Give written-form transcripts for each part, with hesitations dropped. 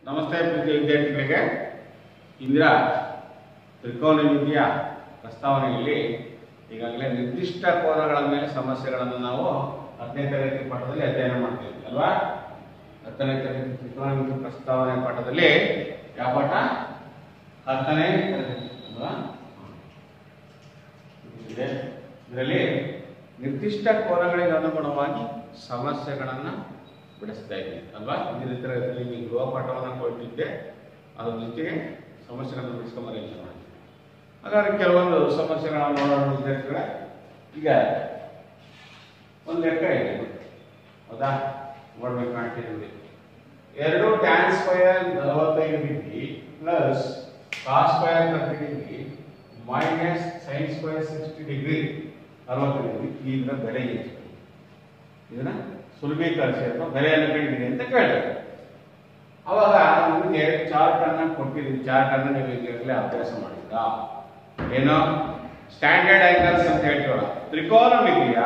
ನಮಸ್ತೆ ಪ್ರೀತಿಯ ವಿದ್ಯಾರ್ಥಿಗಳಿಗೆ ಇಂದಿನ ತ್ರಿಕೋನಮಿತಿಯ ಪ್ರಸ್ತಾವನೆಯಲ್ಲಿ ಈಗಾಗಲೇ ನಿರ್ದಿಷ್ಟ ಕೋನಗಳ ಮೇಲೆ ಸಮಸ್ಯೆಗಳನ್ನು ನಾವು 10ನೇ ತರಗತಿ ಪಾಠದಲ್ಲಿ ಅಧ್ಯಯನ ಮಾಡ್ತಿದ್ವಿ ಅಲ್ವಾ. 10ನೇ ತರಗತಿ ತ್ರಿಕೋನಮಿತಿ ಪ್ರಸ್ತಾವನೆ ಪಾಠದಲ್ಲಿ ಯಾವ ಪಾಠ? 10ನೇ ತರಗತಿ ಅಲ್ವಾ. ಇದರಲ್ಲಿ ನಿರ್ದಿಷ್ಟ ಕೋನಗಳಿಗೆ ಅನುಗುಣವಾಗಿ ಸಮಸ್ಯೆಗಳನ್ನು ಬಿಡಿಸ್ತಾ ಇದ್ದೀನಿ ಅಲ್ವಾ. ಹಿಂದಿನ ತರಗತಿಯಲ್ಲಿ ನಿಮಗೆ ಗೃಹಪಾಠವನ್ನು ಕೊಟ್ಟಿದ್ದೆ, ಅದರ ಜೊತೆಗೆ ಸಮಸ್ಯೆಗಳನ್ನು ಬಿಡಿಸ್ಕೊಂಬ ಯೋಚನೆ ಮಾಡ್ತೀನಿ. ಹಾಗಾದ್ರೆ ಕೆಲವೊಂದು ಸಮಸ್ಯೆಗಳನ್ನು ನೋಡೋಣ ವಿದ್ಯಾರ್ಥಿಗಳ. ಈಗ ಒಂದು ಲೆಕ್ಕ ಇದೆ, ಹೌದಾ, ನೋಡ್ಬೇಕು ಕಾಣ್ತಿದ್ದೀವಿ. 2 tan square 45 degree plus cos square 30 degree minus sine square 60 degree 60 degree. ಇದರ ಬೆಲೆ ಎಷ್ಟು? ಇದನ್ನ ಸುಲಭೀಕರಿಸಿ ಅಥವಾ ಬೆಲೆಯನ್ನು ಕಂಡಿದೆ ಅಂತ ಕೇಳ್ತಾರೆ. ಅವಾಗ ನಮಗೆ ಚಾರ್ಟ್ ಅನ್ನ ಕೊಟ್ಟಿದ್ದೀವಿ. ಚಾರ್ಟ್ ಅನ್ನು ನೀವು ಈಗಾಗಲೇ ಅಭ್ಯಾಸ ಮಾಡಿದ್ರ ಏನೋ ಸ್ಟ್ಯಾಂಡರ್ಡ್ ಆಂಗಲ್ಸ್ ಅಂತ ಹೇಳ್ತೀವಲ್ಲ, ತ್ರಿಕೋನಮಿತಿಯ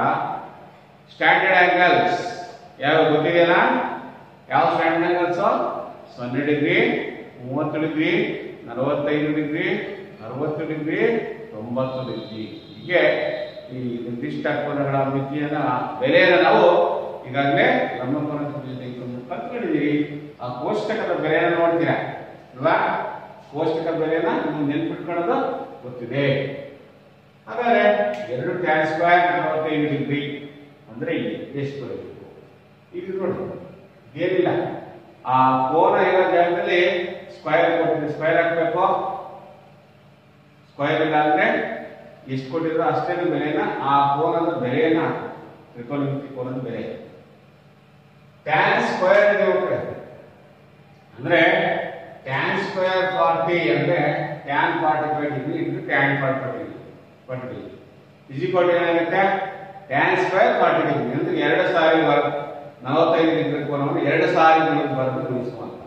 ಸ್ಟ್ಯಾಂಡರ್ಡ್ ಆಂಗಲ್ಸ್ ಯಾವ ಗೊತ್ತಿದೆಯಲ್ಲ? ಯಾವ standard angles? 0 degree, 30 degree, 45 degree, 60 degree, 90 degree. ಹೀಗೆ ಈ ನಿರ್ದಿಷ್ಟ ಕೋನಗಳ ಮಿತಿಯನ್ನ ಬೆಲೆಯನ್ನು ನಾವು ಈಗಾಗಲೇ ಲಂಬಕೋನ ಜೊತೆ ಕಲ್ತ್ಕೊಂಡಿದ್ದೀವಿ. ಆ ಕೋಷ್ಟಕದ ಬೆಲೆಯನ್ನು ನೋಡ್ತೀರಾ ಅಲ್ವಾ? ಕೋಷ್ಟಕದ ಬೆಲೆಯನ್ನ ನೀವು ನೆನ್ಪಿಟ್ಕೊಳ್ಳೋದು ಗೊತ್ತಿದೆ. ಹಾಗಾದ್ರೆ 2 ಟ್ಯಾನ್ ಸ್ಕ್ವೇರ್ 45 ಡಿಗ್ರಿ ಅಂದ್ರೆ ಎಷ್ಟು ಬರಬೇಕು? ಈಗ ನೋಡಿ, ಏನಿಲ್ಲ, ಆ ಕೋನ ಇರೋ ಜಾಗದಲ್ಲಿ ಸ್ಕ್ವೇರ್ ಕೊಟ್ಟಿದೆ, ಸ್ಕ್ವೇರ್ ಹಾಕ್ಬೇಕು. ಸ್ಕ್ವೇರ್ ಇಲ್ಲ ಅಂದ್ರೆ ಎಷ್ಟು ಕೊಟ್ಟಿದ್ರು ಅಷ್ಟೇ ಬೆಲೆನ, ಆ ಕೋನದ ಬೆಲೆಯನ್ನ, ತ್ರಿಕೋನಮಿತಿ ಕೋನದ ಬೆಲೆ ಟ್ಯಾನ್ ಸ್ಕ್ವೇರ್ ಇದೆ ಅಂದ್ರೆ ಟ್ಯಾನ್ ಸ್ಕ್ವೇರ್ 40 ಅಂದ್ರೆ tan 45 degree into tan 40 degree is equal to ಏನಾಗುತ್ತೆ? ಟ್ಯಾನ್ ಸ್ಕ್ವೇರ್ 40 ಡಿಗ್ರಿ ಅಂದ್ರೆ 2 ಸಾರಿ 45 ಡಿಗ್ರಿ ಕೋನವನ್ನು 2 ಸಾರಿ ಬರೆದು ಗುಣಿಸುವಂತ,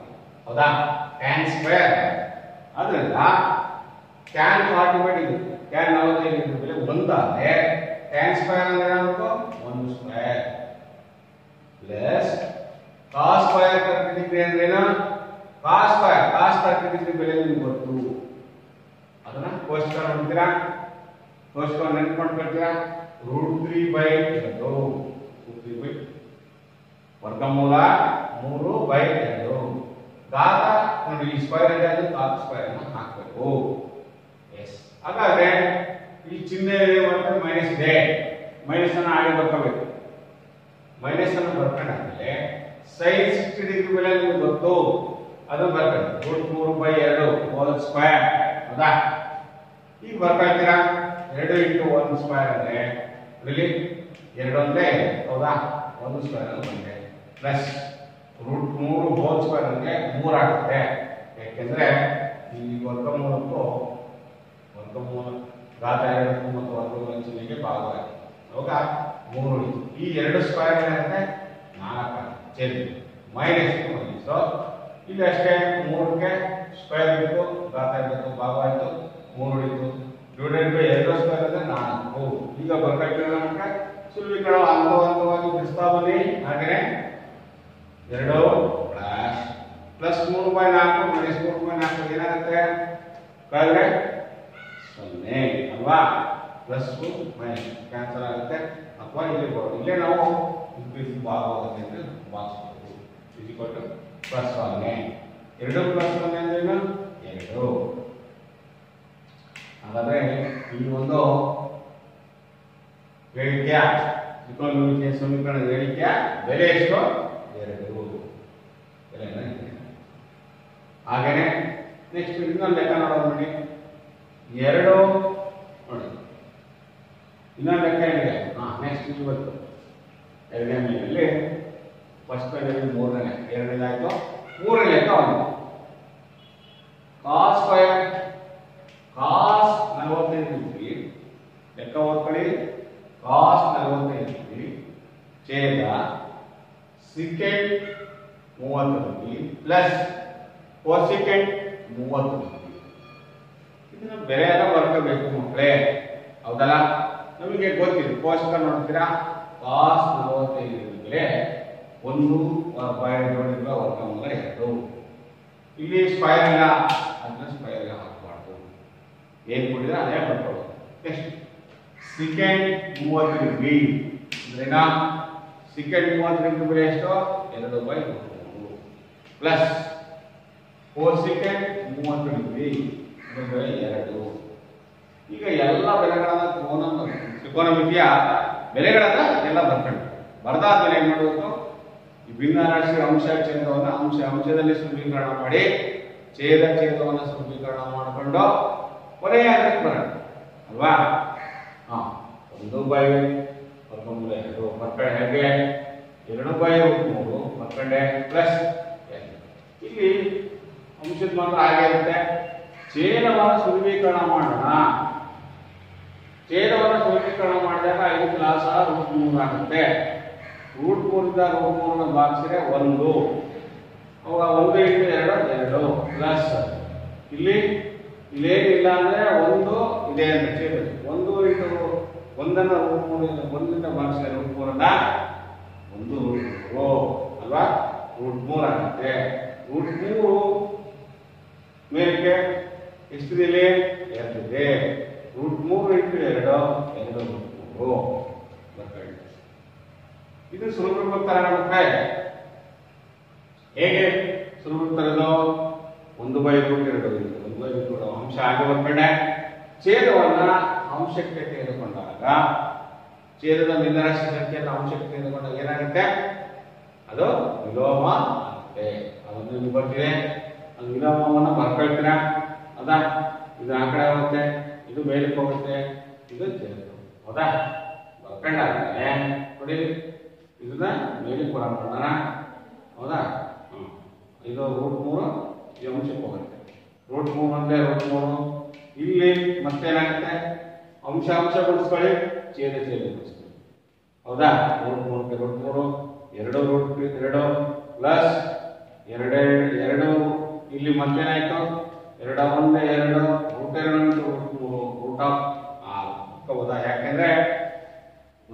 ಹೌದಾ? ಟ್ಯಾನ್ ಸ್ಕ್ವೇರ್ ಅದರಿಂದ ಟ್ಯಾನ್ 45 ಡಿಗ್ರಿ ಟ್ಯಾನ್ 45 ಡಿಗ್ರಿ ಬೆಲೆ 1 ಆದ್ರೆ ಟ್ಯಾನ್ ಸ್ಕ್ವೇರ್ ಅಂದ್ರೆ ಏನಾಗಬೇಕು? 1 square plus cos square 30 degree ಅಂದ್ರೆ ಏನು? ಕಾಸ್ ಸ್ಕ್ವೇರ್, ಕಾಸ್ 30 ಡಿಗ್ರಿ ಬೆಲೆ ನಿಮಗೆ ಗೊತ್ತು. ಅದನ್ನ ಕೋಷ್ಟಕ ನೋಡ್ತೀರಾ, ಕೋಷ್ಟಕ ನೆನ್ಕೊಂಡ್ಕೊಳ್ತೀರಾ. √3/2 ವರ್ಗಮೂಲ 3/2 ಘಾತ ನೋಡಿ, ಈ ಸ್ಕ್ವೇರ್ ಇದೆ, ಅದು ಘಾತ ಸ್ಕ್ವೇರ್ ಅನ್ನು ಹಾಕಬೇಕು. ಎಸ್, ಹಾಗಾದ್ರೆ ಈ ಚಿಹ್ನೆ ಮತ್ತೆ ಮೈನಸ್ ಇದೆ, ಮೈನಸ್ ಅನ್ನು ಆಗಿ ಬರ್ಕೋಬೇಕು. ಮೈನಸ್ ಅನ್ನು ಬರ್ಕೊಂಡಾದ್ಮೇಲೆ ಸೈನ್ 60 ಡಿಗ್ರಿ ಬೆಲೆ ನಿಮಗೆ ಗೊತ್ತು, ಅದು ಬರ್ಕೊಳ್ಳಿ. √3/2 ಹೋಲ್ ಸ್ಕ್ವೇರ್, ಹೌದಾ? ಈಗ ಬರ್ಕೊಳ್ತೀರಾ. 2 × 1 ಸ್ಕ್ವೇರ್ ಅಂದ್ರೆ ಇಲ್ಲಿ 2 ಒಂದೇ, ಹೌದಾ? 1 ಸ್ಕ್ವೇರ್ ಅಂದ್ರೆ ಒಂದೇ, ಪ್ಲಸ್ √3 ಹೋಲ್ ಸ್ಕ್ವೇರ್ ಅಂದ್ರೆ 3 ಆಗುತ್ತೆ. ಯಾಕೆಂದ್ರೆ ಈ ವರ್ಗಮೂಲಕ್ಕೂ ವರ್ಗಮೂಲ ಘಾತ 2 ಮತ್ತು ವರ್ಗಮೂಲ ಚಿಹ್ನೆಗೆ ಭಾಗವಾಗಿದೆ, ಅವಾಗ 3 ಈ 2 ಸ್ಕ್ವೇರ್ ಏನಾಗುತ್ತೆ? 4 ಚೇಂಜ್ ಮೈನಸ್ ಇಲ್ಲಿ ಅಷ್ಟೇ. 3ಕ್ಕೆ ಸ್ಕ್ವೇರ್ ಇತ್ತು, ಘಾತ ಇತ್ತು, ಭಾಗವಾಯಿತು, 3 ಉಳಿತು. ಡಿವೈಡೆಡ್ ಬೈ 2 ಸ್ಕ್ವೇರ್ ಅಂದ್ರೆ 4. ಈಗ ಬರ್ಕೊಳ್ತೀವಿ ನಮಗೆ ಸುಲಭೀಕರಣ ಹಂತವಾಗಿ ಬಿಡಿಸ್ತಾ ಬನ್ನಿ. ಹಾಗೆ 2 ಪ್ಲಸ್ 3/4 ಮೈನಸ್ 3/4 ಏನಾಗುತ್ತೆ? ಕಳೆದ್ರೆ 0 ಅಲ್ವಾ? ಪ್ಲಸ್ ಮೈನಸ್ ಕ್ಯಾನ್ಸಲ್ ಆಗುತ್ತೆ, ಅಥವಾ ಇಲ್ಲಿ ಬರೋದು. ಇಲ್ಲೇ ನಾವು ಇನ್ಕ್ರೀಸ್ ಭಾಗವಾಗುತ್ತೆ ಅಂತ ಭಾವಿಸಬಹುದು. Is equal to plus 1. 2 plus 1 ಅಂದ್ರೆ 2. ಹಾಗಾದ್ರೆ ಈ ಒಂದು ಹೇಳಿಕೆಯ ತ್ರಿಕೋನಮಿತಿಯ ಸಮೀಕರಣದ ಹೇಳಿಕೆಯ ಬೆಲೆ ಎಷ್ಟು? 2 ಬೆಲೆ. ಹಾಗೇನೆ ನೆಕ್ಸ್ಟ್ ಇನ್ನೊಂದು ಲೆಕ್ಕ ನೋಡೋದು ನೋಡಿ. 2 ನೋಡಿ, ಇನ್ನೊಂದು ಲೆಕ್ಕ ಏನಿದೆ? ನೆಕ್ಸ್ಟ್ ಇವತ್ತು 2ನೇ ಮೇಲಿನಲ್ಲಿ ಫಸ್ಟ್ ಮೇಲಿನಲ್ಲಿ 3ನೇ, 2ನೇದಾಯ್ತು. 3ನೇ ಲೆಕ್ಕ 1 ಕಾಸ್ ಸ್ಕ್ವೇರ್ ಕಾಸ್ 45 ಡಿಗ್ರಿ ಲೆಕ್ಕ ಓದ್ಕೊಳ್ಳಿ. ಕಾಸ್ 45 ಡಿಗ್ರಿ ಛೇದ secant 30 degree plus cosecant 30 degree. ಇದನ್ನ ಬೆಲೆಯನ್ನ ಬರ್ಕೋಬೇಕು ಮಕ್ಕಳೇ, ಹೌದಲ್ಲ? ನಮಗೆ ಗೊತ್ತಿದೆ, ಕೋಷ್ಟಕ ನೋಡ್ತೀರಾ. ಕಾಸ್ 45 ಡಿಗ್ರಿ ಬೆಲೆ 1/2 ವರ್ಗಮೂಲ 2 ಇಲ್ಲಿ ಸ್ಕ್ವೈರ್ ಇಲ್ಲ, ಅದನ್ನ ಸ್ಕ್ವೈರ್ಗೆ ಹಾಕಬಾರ್ದು. ಏನು ಕೊಟ್ಟಿದ್ರೆ ಅದೇ ಬರ್ಕೊಳ್ಳೋದು. ನೆಕ್ಸ್ಟ್ ಸೆಕೆಂಡ್ 30 ಡಿಗ್ರಿ ಅಂದ್ರೇನಾ? ಸೆಕೆಂಡ್ 30 ಡಿಗ್ರಿ ಎಷ್ಟು? 2/3 ಪ್ಲಸ್ 4 ಸೆಕೆಂಡ್ 30 ಡಿಗ್ರಿ ಅಂದರೆ 2. ಈಗ ಎಲ್ಲ ಬೆಲೆಗಳನ್ನ ತ್ರಿಕೋನಮಿತಿಯ ಬೆಲೆಗಳನ್ನ ಎಲ್ಲ ಬರ್ಕೊಂಡು ಬರ್ದಾದ್ಮೇಲೆ ಏನು ಮಾಡಬೇಕು? ಈ ಭಿನ್ನರಾಶಿ ಅಂಶ ಛೇದವನ್ನು ಅಂಶದಲ್ಲಿ ಸುಲಭೀಕರಣ ಮಾಡಿ ಛೇದವನ್ನು ಸುಲಭೀಕರಣ ಮಾಡಿಕೊಂಡು ಕೊನೆಯ ಹಂತಕ್ಕೆ ಬರೋಣ ಅಲ್ವಾ? 1/2 ಮಕ್ಕಳ ಹೇಗೆ 2/3 ಮಕ್ಕಳೇ ಪ್ಲಸ್ ಇಲ್ಲಿ ಅಂಶದ ಮಾತ್ರ ಹಾಗೆ ಇರುತ್ತೆ. ಛೇದವನ್ನು ಸುಲಭೀಕರಣ ಮಾಡೋಣ. ಛೇದವನ್ನು ಸುಲಭೀಕರಣ ಮಾಡಿದಾಗ 5 ಕ್ಲಾಸ್ √3 ಆಗುತ್ತೆ. √3 √3 ಭಾಗಿಸಿದ್ರೆ 1. ಅವಾಗ 1 × 2 ಪ್ಲಸ್ ಇಲ್ಲೇನಿಲ್ಲ ಅಂದ್ರೆ 1 ಇದೆ ಅಂತ ಛೇದ 1 × 1 √3 1 ಭಾಗಿಸಿದ್ರೆ √3 1 ಅಲ್ವಾ? √3 ಆಗುತ್ತೆ. √3 ಮೇಲಕ್ಕೆ ಎಷ್ಟಿದೆ? 2 ಇದೆ. √3 × 2 2 ಇದು ಸುಲಭ ಗೊತ್ತಾಗುತ್ತೆ. ಹೇಗೆ ಸುಲಭ ತರದು? 1/√2 ಅಂಶ ಆಗಿ ಬರ್ಕೊಂಡೆ. ಛೇದವನ್ನ ಅಂಶಕ್ಕೆ ತೆಗೆದುಕೊಂಡಾಗ ಛೇದದ ಭಿನ್ನರಾಶಿ ಸಂಖ್ಯೆಯನ್ನು ಅಂಶಕ್ಕೆ ತೆಗೆದುಕೊಂಡಾಗ ಏನಾಗುತ್ತೆ? ಅದು ವಿಲೋಮ ಆಗುತ್ತೆ. ಅದನ್ನು ಬರ್ತಿದೆ, ಅದು ವಿಲೋಮವನ್ನು ಬರ್ಕೊಳ್ತೀರಾ ಹೌದಾ? ಇದು ಆ ಕಡೆ ಹೋಗುತ್ತೆ, ಇದು ಮೇಲಕ್ಕೆ ಹೋಗುತ್ತೆ, ಇದು ಛೇದ ಹೌದಾ? ಬರ್ಕೊಂಡಾದ್ಮೇಲೆ ನೋಡಿ ಇದನ್ನ ಮೇಲಕ್ಕೆ ಬರೋಣ ಹೌದಾ? ಇದು √3 ಈ ಅಂಶಕ್ಕೆ ಹೋಗುತ್ತೆ. √3 ಅಂದ್ರೆ √3 ಇಲ್ಲಿ ಮತ್ತೇನಾಗುತ್ತೆ? ಅಂಶ ಗುಣಿಸ್ಕೊಳ್ಳಿ, ಛೇದ ಗುಣಿಸ್ಕೊಳ್ಳಿ ಹೌದಾ? √3 2 ಪ್ಲಸ್ 2 ಇಲ್ಲಿ ಮತ್ತೇನಾಯ್ತು? 2 1 2 √2 ಹೌದಾ? ಯಾಕೆಂದ್ರೆ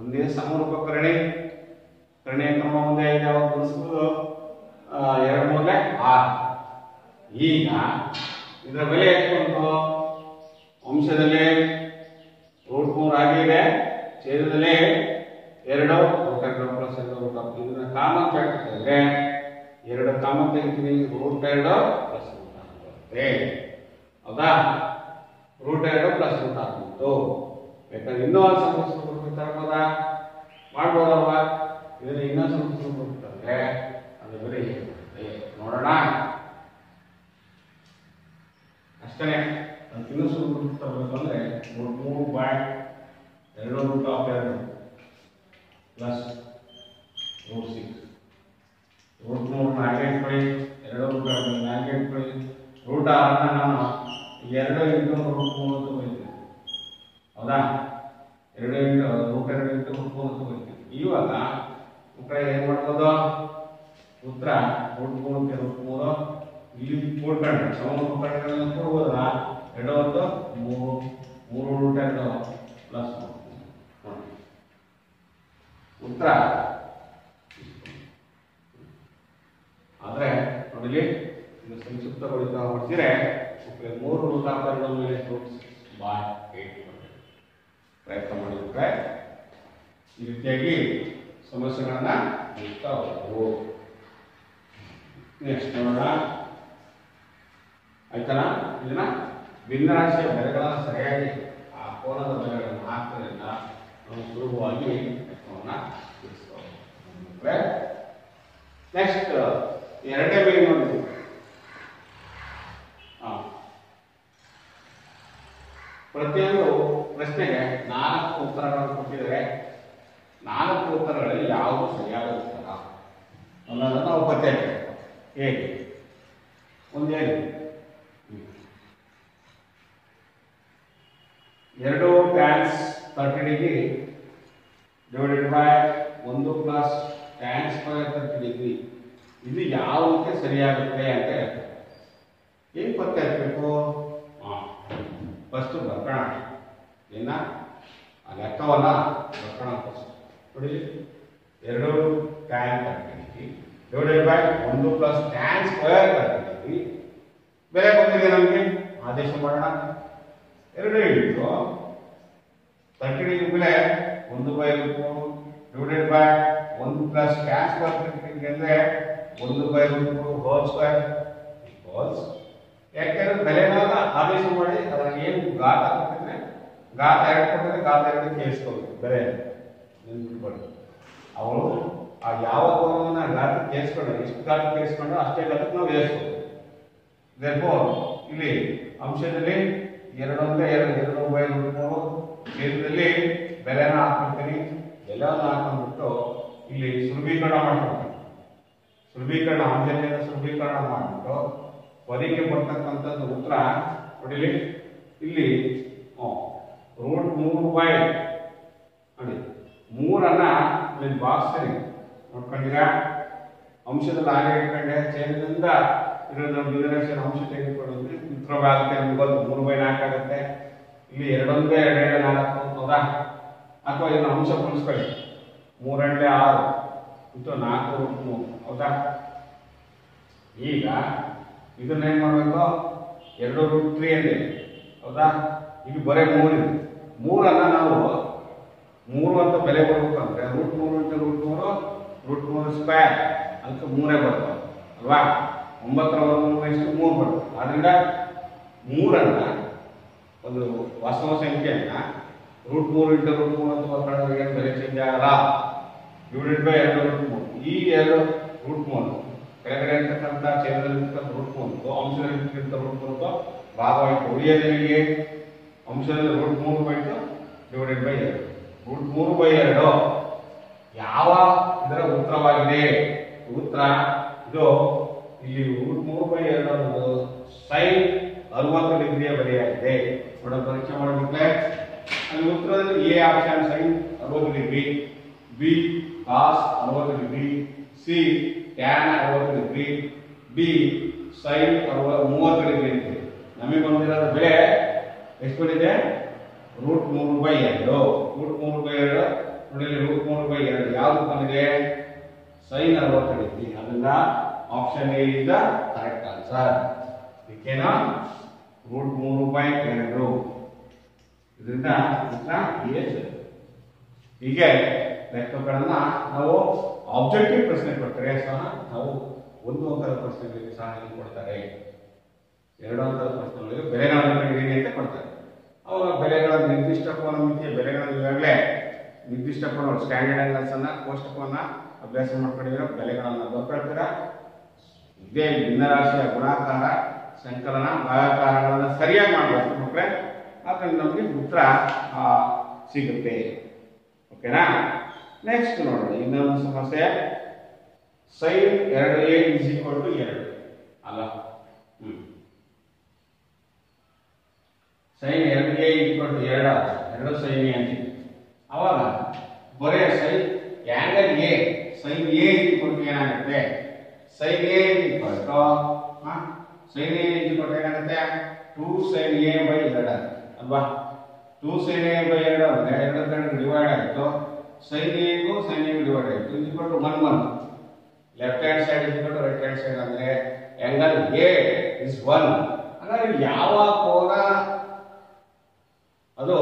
ಒಂದೇ ಸಮರೂಪ ಕರ್ಣೀಯ ಕ್ರಮ ಒಂದೇ ಇದೆ. ಯಾವಾಗ ಗುಣಿಸ್ಬೋದು? 2 3 6. ಈಗ ಇದರ ಬೆಲೆ ಎಷ್ಟು ಬಂತು? ಅಂಶದಲ್ಲಿ √3 ಆಗಿದೆ, ಛೇದದಲ್ಲಿ 2 √2 ಪ್ಲಸ್ 2 ಇದನ್ನ ಕಾಮನ್ ತೆಗೆದ್ರೆ 2 ಕಾಮನ್ ತೆಗಿತೀನಿ, √2 ಪ್ಲಸ್ ಬರುತ್ತೆ ಹೌದಾ? √2 ಪ್ಲಸ್ √2 ಬೇಕಾದ್ರೆ ಇನ್ನೂ ಒಂದು ಸಮಸ್ಯೆ ತರ್ಬೋದಾ? ಮಾಡ್ಬೋದಲ್ವಾ? ಇದನ್ನ ಇನ್ನೊಂದು ಸಮಸ್ಯೆ ಕೊಡ್ತಾರೆ, ಅದು ಬೇರೆ ನೋಡೋಣ ಅಷ್ಟೇ. ಇನ್ನೂ ಸ್ವಲ್ಪ ತರಬೇಕಂದ್ರೆ 3/2 ಪ್ಲಸ್ √6 √3 ನಾಲ್ಕು ಇಟ್ಕೊಳ್ಳಿ, 2 ನಾಲ್ಕು ಇಟ್ಕೊಳ್ಳಿ, √6 ನಾನು 2 × √3 ಅಂತ ಬರೀತೀನಿ ಹೌದಾ? 2 × √2 ಅಂತ ಬರೀತೀನಿ. ಇವಾಗ ಏನ್ ಮಾಡ್ಬೋದು? ಉತ್ತರ √3 × √3 ಇಲ್ಲಿ ಕೂಡ್ಕೊಂಡು ಸಮರೂಪಗಳನ್ನು ಕೊಡ್ಬೋದಲ್ಲ? 2 1 3 √2 ಪ್ಲಸ್ ಉತ್ತರ. ಆದ್ರೆ ನೋಡಿ ಇದು ಸಂಕ್ಷಿಪ್ತಗೊಳಿತ ಮಾಡಿಸಿದ್ರೆ 3 √2 ಮೇಲೆ √8 ಪ್ರಯತ್ನ ಮಾಡಿದ್ರೆ ಈ ರೀತಿಯಾಗಿ ಸಮಸ್ಯೆಗಳನ್ನ ಬಿಡ್ತಾ ಹೋಗ್ಬೋದು. ನೆಕ್ಸ್ಟ್ ನೋಡೋಣ ಆಯ್ತಲ್ಲ? ಇದನ್ನ ಭಿನ್ನರಾಶಿಯ ಬೆಲೆಗಳನ್ನ ಸರಿಯಾಗಿ ಆ ಕೋನದ ಬೆಲೆಗಳನ್ನು ಹಾಕೋದ್ರಿಂದ ನಾವು ಸುಲಭವಾಗಿ ಲೆಕ್ಕವನ್ನು ತಿಳಿಸ್ಕೋಬಹುದು. ನೆಕ್ಸ್ಟ್ ಎರಡನೇ ಬೆಲೆ ನೋಡಿ. ಪ್ರತಿಯೊಂದು ಪ್ರಶ್ನೆಗೆ 4 ಉತ್ತರಗಳನ್ನು ಕೊಟ್ಟಿದ್ದಾರೆ. 4 ಉತ್ತರಗಳಲ್ಲಿ ಯಾವುದು ಸರಿಯಾದ ಉತ್ತರ ಅನ್ನೋದನ್ನು ನಾವು ಪತ್ತೆ ಹಚ್ಚಬೇಕು. ಹೇಗೆ? ಒಂದೇನು 2 tan 30 degree divided by 1 plus tan square 30 degree ಇದು ಯಾವುದಕ್ಕೆ ಸರಿಯಾಗುತ್ತೆ ಅಂತ ಹೇಳ್ತಾರೆ. ಏನು ಪತ್ತೆ ಹಚ್ಚಬೇಕು? ಫಸ್ಟ್ ಬರ್ಕೋಣ, ಏನ ಆ ಲೆಕ್ಕವನ್ನ ಬರ್ಕೋಣ. ನೋಡಿ 2 tan 30 degree divided by 1 plus tan square 30 degree ಬೆಲೆ ಬಂದಿದೆ ನಮಗೆ ಆದೇಶ ಮಾಡೋಣ. 2 ಇಂಟು 30 ಡಿಗ್ರಿ ಬೆಲೆ 1/√3 divided by 1 plus tan square ಅಂದ್ರೆ 1/√3 ಹೋಲ್ ಸ್ಕ್ವೇರ್ ಈಕ್ವಲ್ಸ್. ಯಾಕೆಂದ್ರೆ ಬೆಲೆನ ಆದೇಶ ಮಾಡಿ ಅದರ ಏನು ಘಾತ ಕೊಟ್ಟಿದ್ರೆ ಘಾತ 2 ಕೊಟ್ಟಿದ್ರೆ ಘಾತ 2 ಕೇಳಿಸ್ಕೋಬೇಕು ಬೆಲೆ ನೆನ್ಪಿಟ್ಕೊಳ್ಳಿ. ಅವಳು ಆ ಯಾವ ಕೋನವನ್ನ ಘಾತ ಕೇಳಿಸ್ಕೊಂಡ್ರೆ ಎಷ್ಟು ಘಾತ ಕೇಳಿಸ್ಕೊಂಡ್ರೆ ಅಷ್ಟೇ ಘಾತಕ್ಕೆ ನಾವು ಏರಿಸ್ಕೋಬೇಕು. ಇಲ್ಲಿ ಅಂಶದಲ್ಲಿ 2 ಅಂದ್ರೆ 2/√3 ಕೇಂದ್ರದಲ್ಲಿ ಬೆಲೆನ ಹಾಕ್ಬಿಡ್ತೀನಿ. ಬೆಲೆಯನ್ನು ಹಾಕೊಂಡ್ಬಿಟ್ಟು ಇಲ್ಲಿ ಸುಲಭೀಕರಣ ಮಾಡ್ಕೊಳ್ತೀನಿ. ಸುಲಭೀಕರಣ ಅಂಶದಿಂದ ಸುಲಭೀಕರಣ ಮಾಡಿಬಿಟ್ಟು ಬದಿಗೆ ಬರ್ತಕ್ಕಂಥದ್ದು ಉತ್ತರ ನೋಡಿಲಿ. ಇಲ್ಲಿ √3 ನೋಡಿ 3 ಇಲ್ಲಿ ಬಾಕ್ಸ್ತೀನಿ ನೋಡ್ಕೊಂಡಿರಾ. ಅಂಶದಲ್ಲಿ ಹಾಗೆ ಇಟ್ಕೊಂಡೆ ಚೇಂದ್ರದಿಂದ ಇರೋದು ಡಿವೈಡೇಷನ್ ಅಂಶ ತೆಗೆದುಕೊಳ್ಳೋದು ಉತ್ತರ ಆಗುತ್ತೆ. ನಮ್ಗೆ ಗೊತ್ತು 3/4 ಆಗುತ್ತೆ. ಇಲ್ಲಿ 2 ಅಂದ್ರೆ 2/4 ಹೌದಾ? ಅಥವಾ ಇದನ್ನು ಅಂಶ ಕುಣಿಸ್ಕೊಳ್ಳಿ 3 × 6 ಇಂಟು 4√3 ಹೌದಾ? ಈಗ ಇದನ್ನ ಏನ್ ಮಾಡಬೇಕು 2√3 ಅಂದೆ ಹೌದಾ? ಈಗ ಬರೀ 3 ಇದೆ. 3 ನಾವು 3 ಅಂತ ಬೆಲೆ ಕೊಡ್ಬೇಕಂದ್ರೆ √3 × √3 ಸ್ಕ್ವೇರ್ ಅದಕ್ಕೆ 3 ಬರ್ತವೆ ಅಲ್ವಾ? 9 ರ ವರ್ಗಮೂಲ ಎಷ್ಟು 3 ಬರ್ತದೆ. ಆದ್ರಿಂದ 3 ಒಂದು ವಾಸ್ತವ ಸಂಖ್ಯೆಯನ್ನ √3 × √3 ಅಂತ ಬರ್ಕೊಂಡ್ರೆ ಏನು ಬೆಲೆ ಚೇಂಜ್ ಆಗಲ್ಲ. ಡಿವೈಡೆಡ್ ಬೈ 2√3 ಈ 2√3 ಕೆಳಗಡೆ ಇರ್ತಕ್ಕಂಥ ಛೇದದಲ್ಲಿರ್ತಕ್ಕಂಥ √3 ಅಂಶದಲ್ಲಿರ್ತಕ್ಕಂಥ √3 ಭಾಗವಾಯಿತು. ಉಳಿಯೋದಕ್ಕೆ ಅಂಶದಲ್ಲಿ √3 ಡಿವೈಡೆಡ್ ಬೈ 2 √3/2 ಯಾವ ಇದರ ಉತ್ತರವಾಗಿದೆ? ಉತ್ತರ ಇದು ಇಲ್ಲಿ √3/2 sin 60 ಡಿಗ್ರಿಯ ಬೆಲೆಯಾಗಿದೆ. ನೋಡ ಪರೀಕ್ಷೆ ಮಾಡಬೇಕಂದ್ರೆ ಅಲ್ಲಿ ಉತ್ತರದಲ್ಲಿ A option sin 60 degree, B cos 60 degree, C tan 60 degree, B sin 30 degree ಇದೆ. ನಮಗೆ ಬಂದಿರೋ ಬೆಲೆ ಎಷ್ಟು ಬಂದಿದೆ? √3/2. √3/2 ನೋಡಿ √3/2 ಯಾವುದು ಬಂದಿದೆ? sin 60 degree. ಅದನ್ನ option A is the correct answer. ಇದಕ್ಕೇನ √3/2 ಇದರಿಂದ ಉತ್ತರ ಎ. ಹೀಗೆ ಲೆಕ್ಕಗಳನ್ನ ನಾವು ಆಬ್ಜೆಕ್ಟಿವ್ ಪ್ರಶ್ನೆ ಕೊಟ್ಟರೆ ಸಹ ನಾವು 1 ಅಂಕದ ಪ್ರಶ್ನೆಗಳಿಗೆ ಸಹ ಕೊಡ್ತಾರೆ. 2 ಅಂಕದ ಪ್ರಶ್ನೆಗಳಿಗೆ ಬೆಲೆಗಳನ್ನು ಕಂಡುಹಿಡಿಯಿರಿ ಅಂತ ಕೊಡ್ತಾರೆ. ಅವಾಗ ಬೆಲೆಗಳ ನಿರ್ದಿಷ್ಟ ಕೋನ ಮಿತಿಯ ಬೆಲೆಗಳನ್ನು ಈಗಾಗಲೇ ನಿರ್ದಿಷ್ಟ ಕೋನ ಸ್ಟ್ಯಾಂಡರ್ಡ್ ಆಂಗಲ್ಸ್ ಅನ್ನ ಕೋಷ್ಟಕವನ್ನ ಅಭ್ಯಾಸ ಮಾಡ್ಕೊಂಡಿರೋ ಬೆಲೆಗಳನ್ನು ಬರ್ಕೊಳ್ತೀರಾ. ಇದೇ ಭಿನ್ನರಾಶಿಯ ಗುಣಾಕಾರ ಸಂಕಲನ ಭಾಗಾಕಾರಗಳನ್ನು ಸರಿಯಾಗಿ ಮಾಡಬೇಕು ಮಕ್ಕಳೇ. ಆದ್ರೆ ನಮಗೆ ಉತ್ತರ ಸಿಗುತ್ತೆ. ಓಕೆನಾ? ನೆಕ್ಸ್ಟ್ ನೋಡೋಣ ಇನ್ನೊಂದು ಸಮಸ್ಯೆ. sin 2a = 2 ಅಲ್ಲ sin 2a = 2 sin a ಅಂತೀವಿ. ಅವಾಗ ಬರೇ sin angle a sin a ಏನಾಗುತ್ತೆ? sin a ಏನಾಗುತ್ತೆ? 2 sin a/2 ಅಲ್ವಾ? 2 sin a/2 ಅಂದ್ರೆ 2 ಡಿವೈಡ್ ಆಯಿತು. sin a ಗೂ sin a ಡಿವೈಡ್ ಆಯಿತು. = 1 1 left hand side = right hand side ಅಂದ್ರೆ ಆಂಗಲ್ a is 1. ಹಾಗಾದ್ರೆ ಯಾವ ಕೋನ ಅದು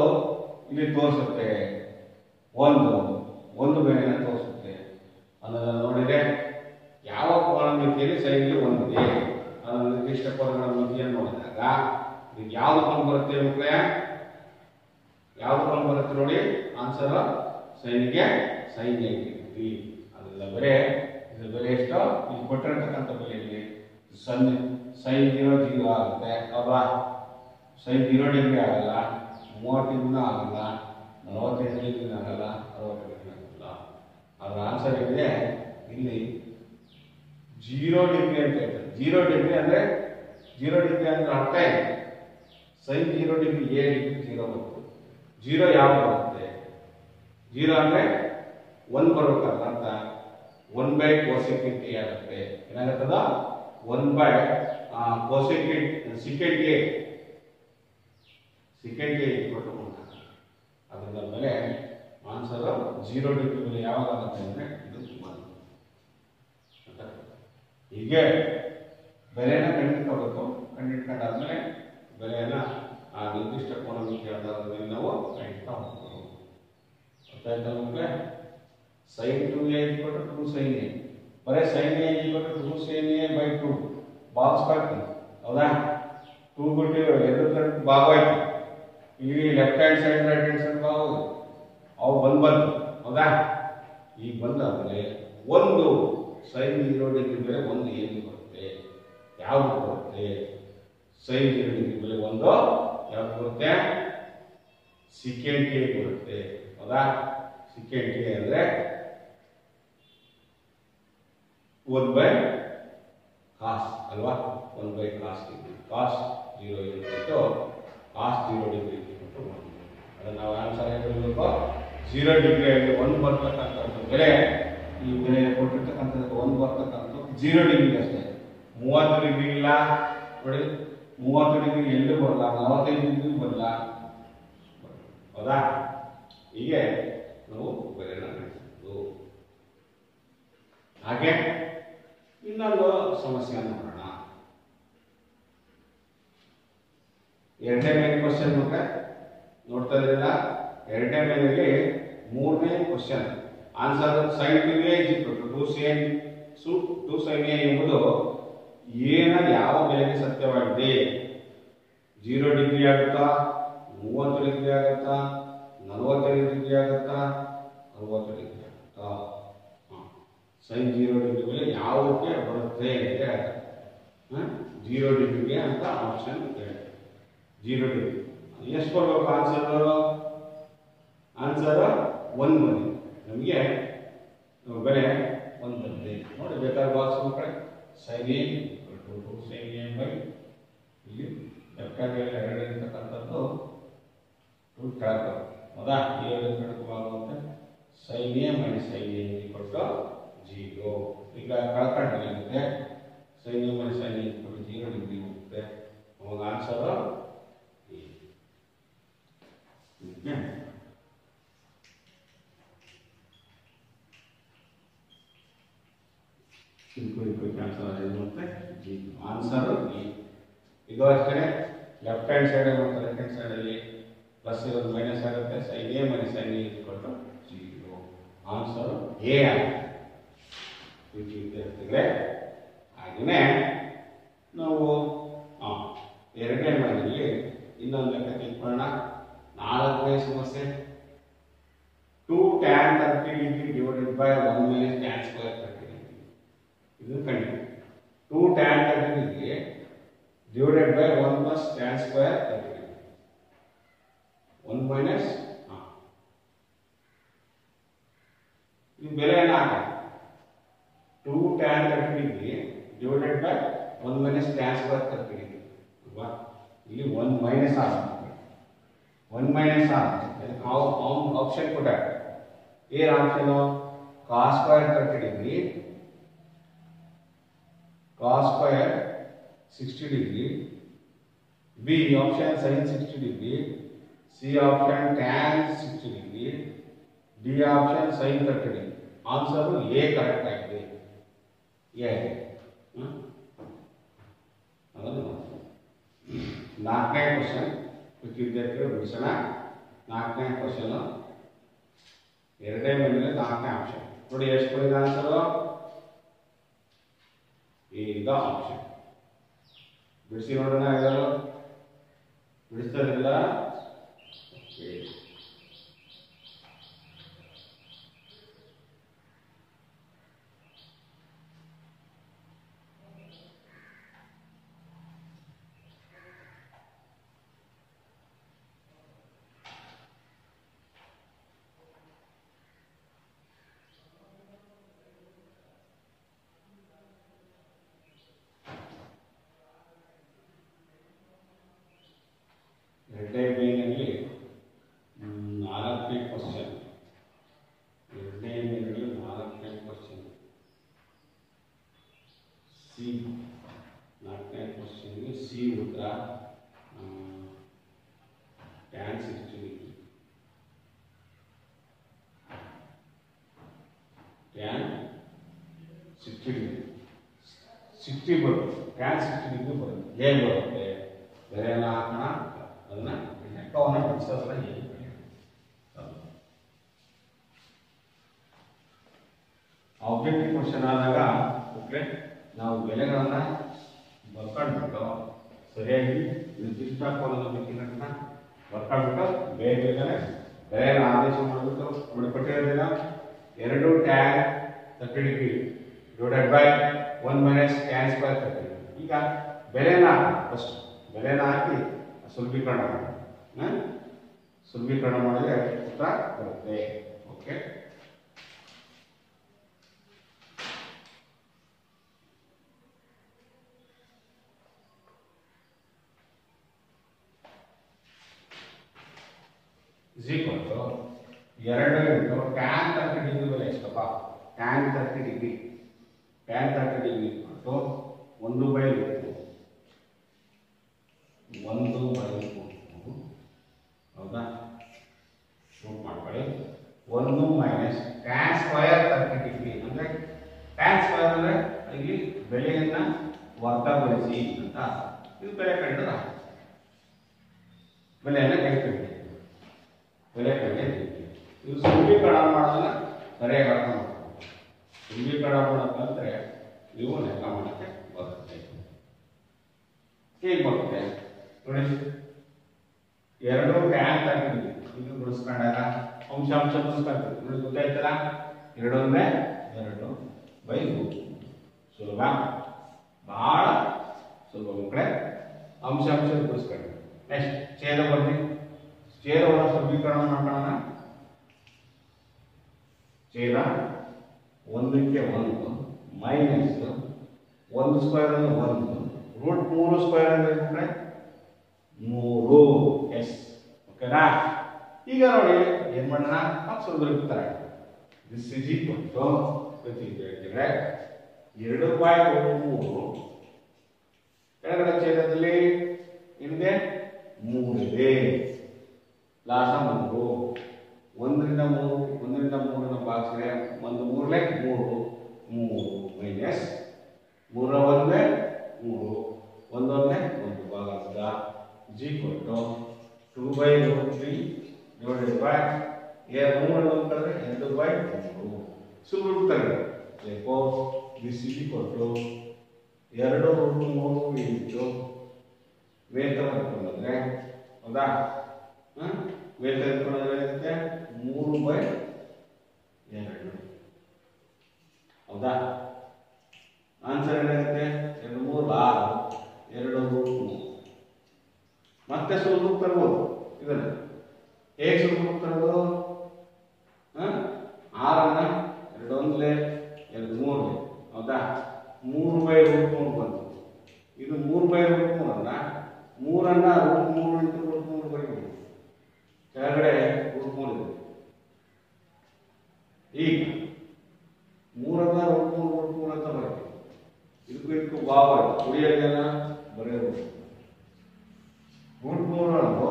ಇಲ್ಲಿ ತೋರಿಸುತ್ತೆ? ಒಂದು ಬೆಲೆಯನ್ನು ತೋರಿಸುತ್ತೆ ಅನ್ನೋದನ್ನು ನೋಡಿದ್ರೆ ಯಾವ ಕೋನ ಮಿತಿಯಲ್ಲಿ sin ಗೆ 1 ಇದೆ ಅನ್ನೋ ನಿರ್ದಿಷ್ಟ ಕೋನಗಳ ಮಿತಿಯನ್ನು ನೋಡಿದಾಗ ಇದು ಯಾವುದು ಕೋನ ಬರುತ್ತೆ ಮಕ್ಕಳೇ? ಯಾವುದು ಕೋನ ಬರುತ್ತೆ ನೋಡಿ ಆನ್ಸರ್ sin ಗೆ sin 90 ಅದರ ಬೆಲೆ ಇದರ ಬೆಲೆ ಎಷ್ಟು? ಇಲ್ಲಿ ಕೊಟ್ಟಿರತಕ್ಕಂಥ ಬೆಲೆಯಲ್ಲಿ sin 0 0 ಆಗುತ್ತೆ ಅಲ್ವಾ? sin 0 ಡಿಗ್ರಿ ಆಗಲ್ಲ, 30 ಡಿಗ್ರಿ ಆಗಲ್ಲ, 45 ಡಿಗ್ರಿ ಆಗಲ್ಲ, 60 ಡಿಗ್ರಿ ಆಗಲ್ಲ. ಅದರ ಆನ್ಸರ್ ಏನಿದೆ ಇಲ್ಲಿ 0 ಡಿಗ್ರಿ ಅಂತ ಹೇಳ್ತಾರೆ. 0 ಡಿಗ್ರಿ ಅಂದ್ರೆ 0 ಡಿಗ್ರಿ ಅಂದ್ರೆ ಅರ್ಥ ಇದೆ. sin 0 ಡಿಗ್ರಿ a ಡಿಗ್ರಿ 0 ಬರುತ್ತೆ. 0 ಯಾವುದು ಬರುತ್ತೆ? 0 ಅಂದ್ರೆ 1 ಬರಬೇಕಲ್ಲ ಅಂತ 1/cosecant a ಆಗುತ್ತೆ. ಏನಾಗುತ್ತದ? 1/cosecant secant a = 1. ಅದರಿಂದ ಬೆಲೆ ಆನ್ಸರ್ 0 ಡಿಗ್ರಿ ಬೆಲೆ ಯಾವಾಗ ಆಗುತ್ತೆ ಅಂದ್ರೆ ಇದು 1. ಹೀಗೆ ಬೆಲೆನ ಕಂಡುಹಿಡಿಯಬೇಕು. ಕಂಡುಹಿಡ್ಕೊಂಡಾದ್ಮೇಲೆ ಬೆಲೆಯನ್ನ ಆ ನಿರ್ದಿಷ್ಟ ಕೋನಮಿತಿ ಆಧಾರದ ಮೇಲೆ ನಾವು ಕಂಡುಹಿಡ್ತಾ ಹೋಗ್ಬೋದು. ಗೊತ್ತಾಯ್ತಾ ಮಕ್ಕಳೇ? sin 2a = 2 sin a, ಬರೀ sin a = 2 sin a by 2 ಭಾಗಿಸ್ಬೇಕು. ಹೌದಾ? 2 ಬಿಟ್ಟು ಎರಡು ಕಡೆ ಭಾಗವಾಯ್ತು. ಇಲ್ಲಿ left hand side right hand side ಭಾಗ ಅವು ಬಂತು. ಹೌದಾ? ಈಗ ಬಂದಾದ್ಮೇಲೆ ಒಂದು sin 0 ಡಿಗ್ರಿ ಬೆಲೆ ಒಂದು ಏನು ಬರುತ್ತೆ? ಯಾವುದು ಬರುತ್ತೆ? sin 0 ಡಿಗ್ರಿ ಬೆಲೆ ಒಂದು ಯಾವುದು ಬರುತ್ತೆ? secant a ಬರುತ್ತೆ. ಹೌದಾ? secant a ಅಂದ್ರೆ 1/cos ಅಲ್ವಾ? 1/cos degree. cos 0 ಇರುತ್ತೋ cos 0 ಡಿಗ್ರಿ ಇರುತ್ತೋ 1. ಅದನ್ನ ನಾವು ಆನ್ಸರ್ ಹೇಳಬೇಕು. 0 ಡಿಗ್ರಿ ಆಗಿ 1 ಬರ್ತಕ್ಕಂಥದ್ದು ಬೆಲೆ, ಈ ಬೆಲೆ ಕೊಟ್ಟಿರ್ತಕ್ಕಂಥದ್ದು 1 ಬರ್ತಕ್ಕಂಥದ್ದು 0 ಡಿಗ್ರಿ ಅಷ್ಟೇ. 30 ಡಿಗ್ರಿ ಇಲ್ಲ ನೋಡಿ, 30 ಡಿಗ್ರಿ ಎಲ್ಲೂ ಬರಲ್ಲ, 45 ಡಿಗ್ರಿ ಬರಲ್ಲ. ಹೌದಾ? ಹೀಗೆ ನಾವು ಬೆಲೆನ ನಡೆಸಬಹುದು. ಹಾಗೆ ಇನ್ನೊಂದು ಸಮಸ್ಯೆಯನ್ನು ನೋಡೋಣ. ಎರಡನೇ ಮೇನ್ ಕ್ವಶನ್ ನೋಡ್ತಾ ಇದ್ದೀರಾ? ಎರಡನೇ ಮೇನಲ್ಲಿ ಮೂರನೇ question answer sin 2a = 2 sin a ಎಂಬುದು ಏನ ಯಾವ ಬೆಲೆಗೆ ಸತ್ಯವಾಗಿದೆ? 0 ಡಿಗ್ರಿ ಆಗುತ್ತಾ, 30 ಡಿಗ್ರಿ ಆಗುತ್ತಾ, 45 ಡಿಗ್ರಿ ಆಗುತ್ತಾ, 60 ಡಿಗ್ರಿ ಆಗುತ್ತಾ? sin 0 ಡಿಗ್ರಿ ಬೆಲೆ ಯಾವುದಕ್ಕೆ ಬರುತ್ತೆ ಅಂತ ಹೇಳ್ತಾರೆ. 0 ಡಿಗ್ರಿಗೆ ಅಂತ ಆಪ್ಷನ್ ಹೇಳ್ತಾರೆ. 0 ಡಿಗ್ರಿ ಎಷ್ಟು ಕೊಡ್ಬೇಕು ಆನ್ಸರ್ 1 ಬಂದಿದೆ. ನಮಗೆ ಬೆಲೆ 1 ಬಂದಿದೆ ನೋಡಿ. ಬೇಕಾದ್ರೆ ಬಾಕ್ಸ್ ಮಕ್ಕಳೇ sin a = 2 sin a by ಇಲ್ಲಿ ಲೆಫ್ಟ್ ಹ್ಯಾಂಡ್ ಎರಡು ಇರ್ತಕ್ಕಂಥದ್ದು 2 ಕೆಳಗೆ. ಹೌದಾ? ಎರಡು ಕೆಳಗೆ ಬಾಗುವಂತೆ sin a - sin a = 0. ಈಗ ಕಳ್ಕೊಂಡ್ರೆ ಏನಾಗುತ್ತೆ? sin a - sin a = 0 degree ಹೋಗುತ್ತೆ. ಅವಾಗ ಆನ್ಸರ್ ಆನ್ಸರ್ ಇದು ಅಷ್ಟೇ. ಲೆಫ್ಟ್ ಹ್ಯಾಂಡ್ ಸೈಡ್ ಮತ್ತು ರೈಟ್ ಹ್ಯಾಂಡ್ ಸೈಡ್ ಅಲ್ಲಿ ಪ್ಲಸ್ ಇರೋದು ಮೈನಸ್ ಆಗುತ್ತೆ. sin a - sin a = 0. Answer A ಆಗುತ್ತೆ. ವಿದ್ಯಾರ್ಥಿಗಳೇ, ಹಾಗೆಯೇ ನಾವು ಎರಡನೇ ಮನೆಯಲ್ಲಿ ಇನ್ನೊಂದು ಲೆಕ್ಕ ತಿಳ್ಕೊಳ್ಳೋಣ. ನಾಲ್ಕನೇ ಸಮಸ್ಯೆ 2 tan 30 degree divided by 1 - tan square 30 degree. ಇದು ಕಂಡು 2 tan 30 degree divided by 1 plus tan square 30 degree. 1 minus ಇದು ಬೆಲೆ ಏನಾಗುತ್ತೆ? 2 tan 30 degree divided by 1 minus tan square 30 degree. ಅಲ್ವಾ? ಇಲ್ಲಿ 1 minus ಆಗುತ್ತೆ. 1 minus ಆಗುತ್ತೆ. ಅದಕ್ಕೆ ಆಪ್ಷನ್ ಕೊಟ್ಟಾರೆ. ಏನು option? cos square 30 degree, cos square 60 degree, B option sin 60 degree, C option tan 60 degree, D option sin 30 degree. Answer A correct ಆಗಿದೆ. A ನಾಲ್ಕನೇ question ವಿದ್ಯಾರ್ಥಿಗಳು ಬಿಡಿಸೋಣ. ನಾಲ್ಕನೇ ಕ್ವಶನ್ ಎರಡನೇ ಮೇಲೆ ನಾಲ್ಕನೇ ಆಪ್ಷನ್ ನೋಡಿ. ಎಷ್ಟು ಬಂದಿದೆ ಆನ್ಸರ್? ಈಗ ಆಪ್ಷನ್ ಬಿಡಿಸಿ ನೋಡೋಣ. ಎಲ್ಲರೂ ಬಿಡಿಸ್ತಾರಿಲ್ಲ? ಎರಡನೇ ಮೇನಲ್ಲಿ ನಾಲ್ಕನೇ ಕ್ವಶನ್. ಎರಡನೇ ಮೇನಲ್ಲಿ ನಾಲ್ಕನೇ ಕ್ವಶನ್ ಸಿ. ನಾಲ್ಕನೇ ಕ್ವಶನ್ಗೆ ಸಿ ಉತ್ತರ tan 60 degree. tan 60 degree 60 ಬರುತ್ತೆ, tan 60 ಡಿಗ್ರಿ ಬರುತ್ತೆ. ಹೇಗೆ ಬರುತ್ತೆ? ಬೆಲೆಯನ್ನು ಹಾಕೋಣ, ಅದನ್ನ ಲೆಕ್ಕವನ್ನು ಬಿಡಿಸೋದ್ರ ಹೇಗೆ? ಆಬ್ಜೆಕ್ಟಿವ್ ಕ್ವಶನ್ ಆದಾಗ ಓಕೆ ನಾವು ಬೆಲೆಗಳನ್ನ ಬರ್ಕೊಂಡ್ಬಿಟ್ಟು ಸರಿಯಾಗಿ ನಿರ್ದಿಷ್ಟ ಕೋನದ ದಿಕ್ಕಿನ ಬರ್ಕೊಂಡ್ಬಿಟ್ಟು ಬೇಗ ಬೇಗನೆ ಬೆಲೆಯನ್ನು ಆದೇಶ ಮಾಡಿಬಿಟ್ಟು ಕೊಟ್ಟಿರೋದಿಲ್ಲ. 2 tan 30 degree divided by 1 minus tan square 30. ಈಗ ಬೆಲೆನ ಫಸ್ಟ್ ಬೆಲೆನ ಹಾಕಿ ಸುಲಭೀಕರಣ ಮಾಡಿ, ಸುಲಭೀಕರಣ ಮಾಡಿದ್ರೆ ಉತ್ತರ ಬರುತ್ತೆ. Okay, is equal to 2 into tan 30 degree ಬೆಲೆ ಎಷ್ಟಪ್ಪ? tan 30 degree equal to 1/√2. ಹೌದಾ? ಶೂಟ್ ಮಾಡ್ಕೊಳ್ಳಿ. 1 ಮೈನಸ್ tan ಸ್ಕ್ವೇರ್ 30 ಡಿಗ್ರಿ ಅಂದ್ರೆ tan ಸ್ಕ್ವೇರ್ ಅಂದ್ರೆ ಇಲ್ಲಿ ಬೆಲೆಯನ್ನ ವರ್ಗಗೊಳಿಸಿ ಅಂತ. ಇದು ಬೆಲೆ ಕಂಡು ಬೆಲೆಯನ್ನ ತೆಗೆದುಕೊಳ್ಳಿ. ಬೆಲೆ ಕಂಡು ಇದು ಸುಲಭೀಕರಣ ಮಾಡೋದನ್ನ ಸರಿಯಾಗಿ ಅರ್ಥ ಮಾಡ್ಕೊಂಡು ಸುಲಭೀಕರಣ ಮಾಡೋದಂದ್ರೆ ನೀವು ಲೆಕ್ಕ ಮಾಡೋಕ್ಕೆ ಬರುತ್ತೆ. ಹೇಗೆ ಬರುತ್ತೆ ನೋಡಿ, 2 tan 30 ಡಿಗ್ರಿ ಇದು ಗುಣಿಸ್ಕೊಂಡಾಗ ಅಂಶ ಗುಣಿಸ್ಕೊಂಡ್ರಿ ನೋಡಿ, ಗೊತ್ತಾಯ್ತಲ್ಲ? 2/2 ಸುಲಭ, ಬಹಳ ಸುಲಭ ಮಕ್ಕಳೇ. ಅಂಶ ಗುಣಿಸ್ಕೊಂಡ್ರಿ. ನೆಕ್ಸ್ಟ್ ಛೇದ ಬರ್ರಿ, ಛೇದವನ್ನು ಸುಲಭೀಕರಣ ಮಾಡ್ಕೊಳ್ಳೋಣ. ಛೇದ 1ಕ್ಕೆ 1 ಮೈನಸ್ 1 ಸ್ಕ್ವೇರ್ ಅಂದ್ರೆ 1 √3 ಸ್ಕ್ವೇರ್ ಅಂದ್ರೆ 3 ಎಸ್. ಓಕೆನಾ? ಈಗ ನೋಡಿ ಏನ್ ಮಾಡೋಣ, ಸುಲಭೀಕರಣ. ದಿಸ್ ಇಸ್ ಈಕ್ವಲ್ ಟು ಹೇಳಿದ್ರೆ 2/3 ಕೆಳಗಡೆ ಛೇದದಲ್ಲಿ ಹಿಂದೆ 3 ಇದೆ, ಲಾಸ 3 1ರಿಂದ 3 ಭಾಗಿಸಿದ್ರೆ 1 3 minus 3 1 1 ಭಾಗಿಸಿದ is equal to 2/√3 divided by 3 2/3 ಸುಲಭೀಕರಣ. therefore this is equal to 2√3 into ವೇತ ಬಂದ್ರೆ ಹೌದಾ? ವೇತ ಇರುತ್ತೆ 3/2 ಹೌದಾ? ಆನ್ಸರ್ ಏನಾಗುತ್ತೆ? 2 3 6 2√3. ಮತ್ತೆ ಸುಲಭ ತರಬಹುದು. ಇದನ್ನ ಹೇಗೆ ಸುಲಭ ತರಬಹುದು? 6 2 1 2 3 ಹೌದಾ? 3/√3 ಬಂತು. ಇದು 3/√3 ಅಲ್ಲ, 3 √3 into √3 ಬರೀಬಹುದು. ಕೆಳಗಡೆ √3 ಇದೆ. ಈಗ 3 √3 ಅಂತ ಬರುತ್ತೆ. ಇದಕ್ಕೂ ಭಾವ ಉಳಿಯೋದೆಲ್ಲ ಬರೆಯಬಹುದು. √3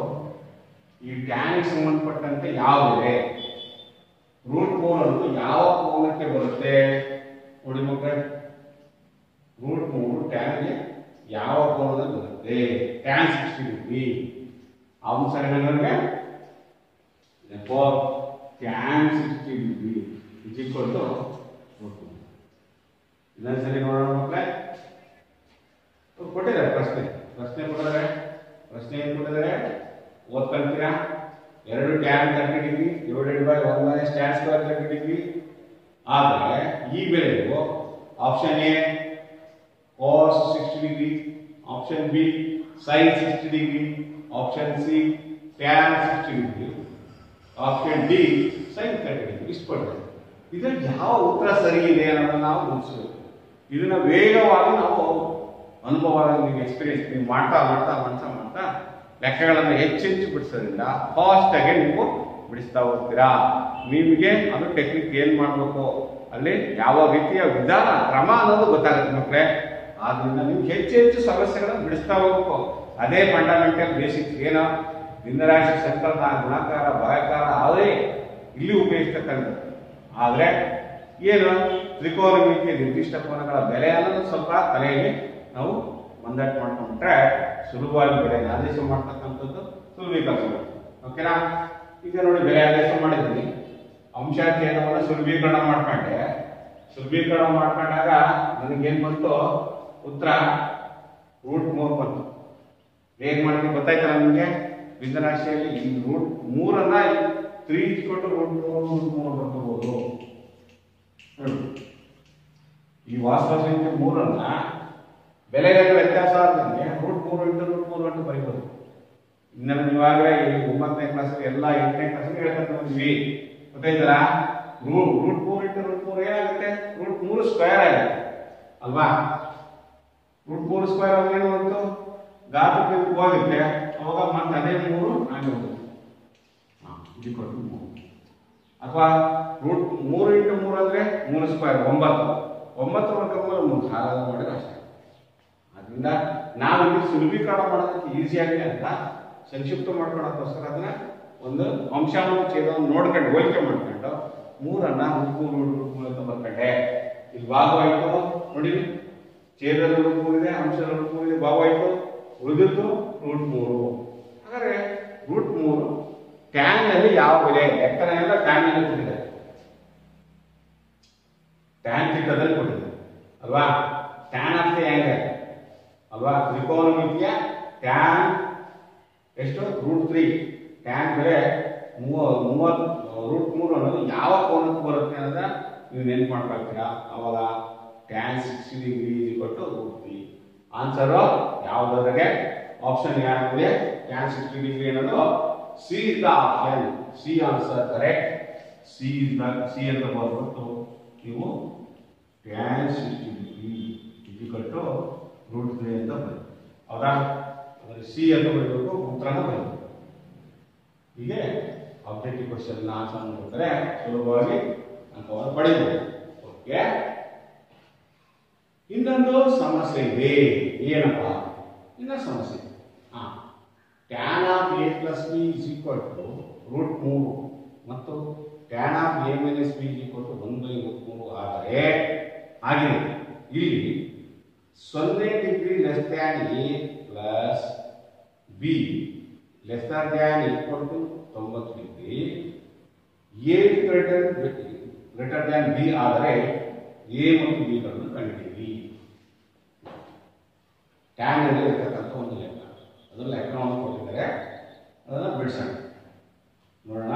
ಈ ಟ್ಯಾನ್ಗೆ ಸಂಬಂಧಪಟ್ಟಂತೆ ಯಾವಿದೆ? √3 ಯಾವ ಕೋನಕ್ಕೆ ಬರುತ್ತೆ ನೋಡಿ ಮಕ್ಕಳೇ. √3 ಟ್ಯಾನ್ಗೆ ಯಾವ ಕೋನದಲ್ಲಿ ಬರುತ್ತೆ? tan 60 degree. ಅಂಶ ಏನಂದ್ರೆ tan 60 degree is equal to √3. ಇದನ್ನ ಸರಿ ನೋಡೋಣ ಮಕ್ಕಳೇ. ಕೊಟ್ಟಿದ್ದಾರೆ ಪ್ರಶ್ನೆ ಕೊಟ್ಟಿದ್ದಾರೆ. ಪ್ರಶ್ನೆ ಏನು ಕೊಟ್ಟಿದ್ದಾರೆ ಓದ್ಕೊಂತೀರಾ? 2 tan 30 degree divided by 1 minus tan square 30 degree. ಆದರೆ ಈ ಬೆಲೆಯು option A cos 60 degree, option B sin 60 degree, option C tan 60 degree, option D sin 30 degree ಇಷ್ಟು ಕೊಟ್ಟಿದೆ. ಇದರಲ್ಲಿ ಯಾವ ಉತ್ತರ ಸರಿ ಇದೆ ಅನ್ನೋದನ್ನ ನಾವು ಗುರುತಿಸಬೇಕು. ಇದನ್ನ ವೇಗವಾಗಿ ನಾವು ಅನುಭವ, ನಿಮಗೆ ಎಕ್ಸ್ಪೀರಿಯನ್ಸ್ ನೀವು ಮಾಡ್ತಾ ಲೆಕ್ಕಗಳನ್ನು ಹೆಚ್ಚೆಚ್ಚು ಬಿಡಿಸೋದ್ರಿಂದ ಫಾಸ್ಟ್ ಆಗಿ ನೀವು ಬಿಡಿಸ್ತಾ ಹೋಗ್ತೀರಾ. ನಿಮಗೆ ಅದು ಟೆಕ್ನಿಕ್ ಏನ್ ಮಾಡಬೇಕು, ಅಲ್ಲಿ ಯಾವ ರೀತಿಯ ವಿಧಾನ ಕ್ರಮ ಅನ್ನೋದು ಗೊತ್ತಾಗುತ್ತೆ ಮಕ್ಕಳೇ. ಆದ್ರಿಂದ ನೀವು ಹೆಚ್ಚು ಸಮಸ್ಯೆಗಳನ್ನು ಬಿಡಿಸ್ತಾ ಹೋಗ್ಬೇಕು. ಅದೇ ಫಂಡಮೆಂಟಲ್ ಬೇಸಿಕ್ಸ್ ಏನೋ ಭಿನ್ನರಾಶಿ ಸಂಕಲನ ಗುಣಾಕಾರ ಭಾಗಾಕಾರ ಅವರೇ ಇಲ್ಲಿ ಉಪಯೋಗಿಸ್ತಕ್ಕಂಥದ್ದು. ಆದ್ರೆ ಏನು ತ್ರಿಕೋನಮಿತಿಯ ನಿರ್ದಿಷ್ಟ ಕೋನಗಳ ಬೆಲೆಯನ್ನು ಸ್ವಲ್ಪ ತಲೆಯಲ್ಲಿ ನಾವು ಮಂದಟ್ಟು ಮಾಡ್ಕೊಂಡ್ರೆ ಸುಲಭವಾಗಿ ಬೆಲೆಯನ್ನು ಆದೇಶ ಮಾಡ್ತಕ್ಕಂಥದ್ದು ಸುಲಭೀಕರಣ. ಓಕೆನಾ? ಈಗ ನೋಡಿ ಬೆಲೆ ಆದೇಶ ಮಾಡಿದ್ದೀನಿ, ಅಂಶಾಚೇದವನ್ನು ಸುಲಭೀಕರಣ ಮಾಡ್ಕೊಂಡೆ. ಸುಲಭೀಕರಣ ಮಾಡ್ಕೊಂಡಾಗ ನನಗೇನು ಬಂತು? ಉತ್ತರ √3 ಬಂತು. ಹೇಗೆ ಮಾಡ್ತೀನಿ ಗೊತ್ತಾಯ್ತಲ್ಲ ನಿಮಗೆ? ಭಿನ್ನರಾಶಿಯಲ್ಲಿ ಈ √3 3 √3 ಬರ್ಕೋಬಹುದು. ಈ ವಾಸ್ತವ ಸಂಖ್ಯೆ 3 ಬೆಲೆಯಲ್ಲಿ ವ್ಯತ್ಯಾಸ ಆದಂಗೆ √3 × √3 ಅಂತ ಬರೀಬಹುದು. ಇನ್ನು ನೀವಾಗಲೇ 9ನೇ ಕ್ಲಾಸ್ ಎಲ್ಲ 8ನೇ ಕ್ಲಾಸ್ ಹೇಳ್ಕೊಂಡು ಬಂದ್ವಿ. ಗೊತ್ತಾಯ್ತಲ್ಲ? √3 × √3 ಏನಾಗುತ್ತೆ? √3 ಸ್ಕ್ವೇರ್ ಆಗುತ್ತೆ ಅಲ್ವಾ? √3 ಸ್ಕ್ವೇರ್ ಅಂದ್ರೆ ಏನು ಬಂತು? ಘಾತಕ್ಕೆ ಹೋಗುತ್ತೆ, ಅವಾಗ ಮತ್ತೆ ಅದೇ 3 ಆಗಿ ಹೋಗುತ್ತೆ. ಇದು ಕೊಟ್ಟು 3. ಅಥವಾ √3 × 3 ಅಂದ್ರೆ 3 ಸ್ಕ್ವೇರ್ 9. 9 ವರ್ಗಮೂಲ 3 ಹಾಗಾಗಿ ಮಾಡಿದ್ರೆ ಅಷ್ಟೇ. ಅದರಿಂದ ನಾವು ಇಲ್ಲಿ ಸುಲಭೀಕರಣ ಮಾಡೋದಕ್ಕೆ ಈಸಿಯಾಗಿ ಅಂತ ಸಂಕ್ಷಿಪ್ತ ಮಾಡ್ಕೊಳ್ಳೋಕ್ಕೋಸ್ಕರ ಅದನ್ನ ಒಂದು ಅಂಶಾಂಶ ಛೇದವನ್ನು ನೋಡ್ಕೊಂಡು ಹೋಲಿಕೆ ಮಾಡ್ಕೊಂಡು 3 √3 ಅಂತ ಬರ್ಕೊಂಡೆ. ಇಲ್ಲಿ ಭಾಗವಾಯಿತು ನೋಡಿ, ಛೇದದ √3 ಇದೆ, ಅಂಶದ √3 ಇದೆ, ಭಾಗವಾಯಿತು. ಉಳಿದಿದ್ದು √3. ಹಾಗಾದ್ರೆ √3 ಟ್ಯಾನ್ ನಲ್ಲಿ ಯಾವ ಬೆಲೆ ಲೆಕ್ಕನ ಎಲ್ಲ ಟ್ಯಾನ್ ನಲ್ಲಿ ಕೊಟ್ಟಿದ್ದಾರೆ, ಟ್ಯಾನ್ ಥೀಟಾದಲ್ಲಿ ಕೊಟ್ಟಿದ್ದಾರೆ ಅಲ್ವಾ? ಟ್ಯಾನ್ ಆಫ್ ದಿ ಆಂಗಲ್ ಅಲ್ವಾ? ತ್ರಿಕೋನಮಿತಿಯ ಟ್ಯಾನ್ ಎಷ್ಟು? √3. ಟ್ಯಾನ್ ಬೆಲೆ 30 √3 ಅನ್ನೋದು ಯಾವ ಕೋನಕ್ಕೆ ಬರುತ್ತೆ ಅನ್ನೋದ ನೀವು ನೆನ್ಪು ಮಾಡ್ಕೊಳ್ತೀರಾ. ಅವಾಗ tan 60 ಡಿಗ್ರಿ √3. ಆನ್ಸರ್ ಯಾವುದಾದ್ರೆ ಆಪ್ಷನ್ ಯಾರಿದೆ? tan 60 ಡಿಗ್ರಿ ಅನ್ನೋದು C is the option. C answer correct. C ಅಂತ ಬರ್ಬಿಟ್ಟು ನೀವು tan 60 ಡಿಗ್ರಿ √3 ಅಂತ ಬರೀ. ಹೌದಾ? ಅಂದರೆ ಸಿ ಅಂತ ಬರೀಬೇಕು, ಉತ್ತರನ ಬರೀಬೇಕು. ಹೀಗೆ ಆಬ್ಜೆಕ್ಟಿವ್ ಕ್ವಶನ್ ಆನ್ಸರ್ ನೋಡಿದ್ರೆ ಸುಲಭವಾಗಿ ಅಂಕವನ್ನು ಪಡೆಯಬಹುದು. ಓಕೆ, ಇನ್ನೊಂದು ಸಮಸ್ಯೆ ಇದೆ. ಏನಪ್ಪ ಇನ್ನೊಂದು ಸಮಸ್ಯೆ? tan of a plus b is equal to √3 ಮತ್ತು tan of a minus b is equal to 1/√3 ಆದರೆ ಆಗಿದೆ ಇಲ್ಲಿ 0 degree less than a plus b less than equal to 90 degree, a greater than b ಆದರೆ a ಮತ್ತು b ಗಳನ್ನು ಕಂಡುಹಿಡಿಯಿರಿ. Tan ಅಲ್ಲಿ ಇರತಕ್ಕಂಥ ಒಂದು ಲೆಕ್ಕ, ಅದರ ಲೆಕ್ಕವನ್ನು ಕೊಟ್ಟಿದ್ದಾರೆ, ಅದನ್ನು ಬಿಡಿಸೋಣ ನೋಡೋಣ.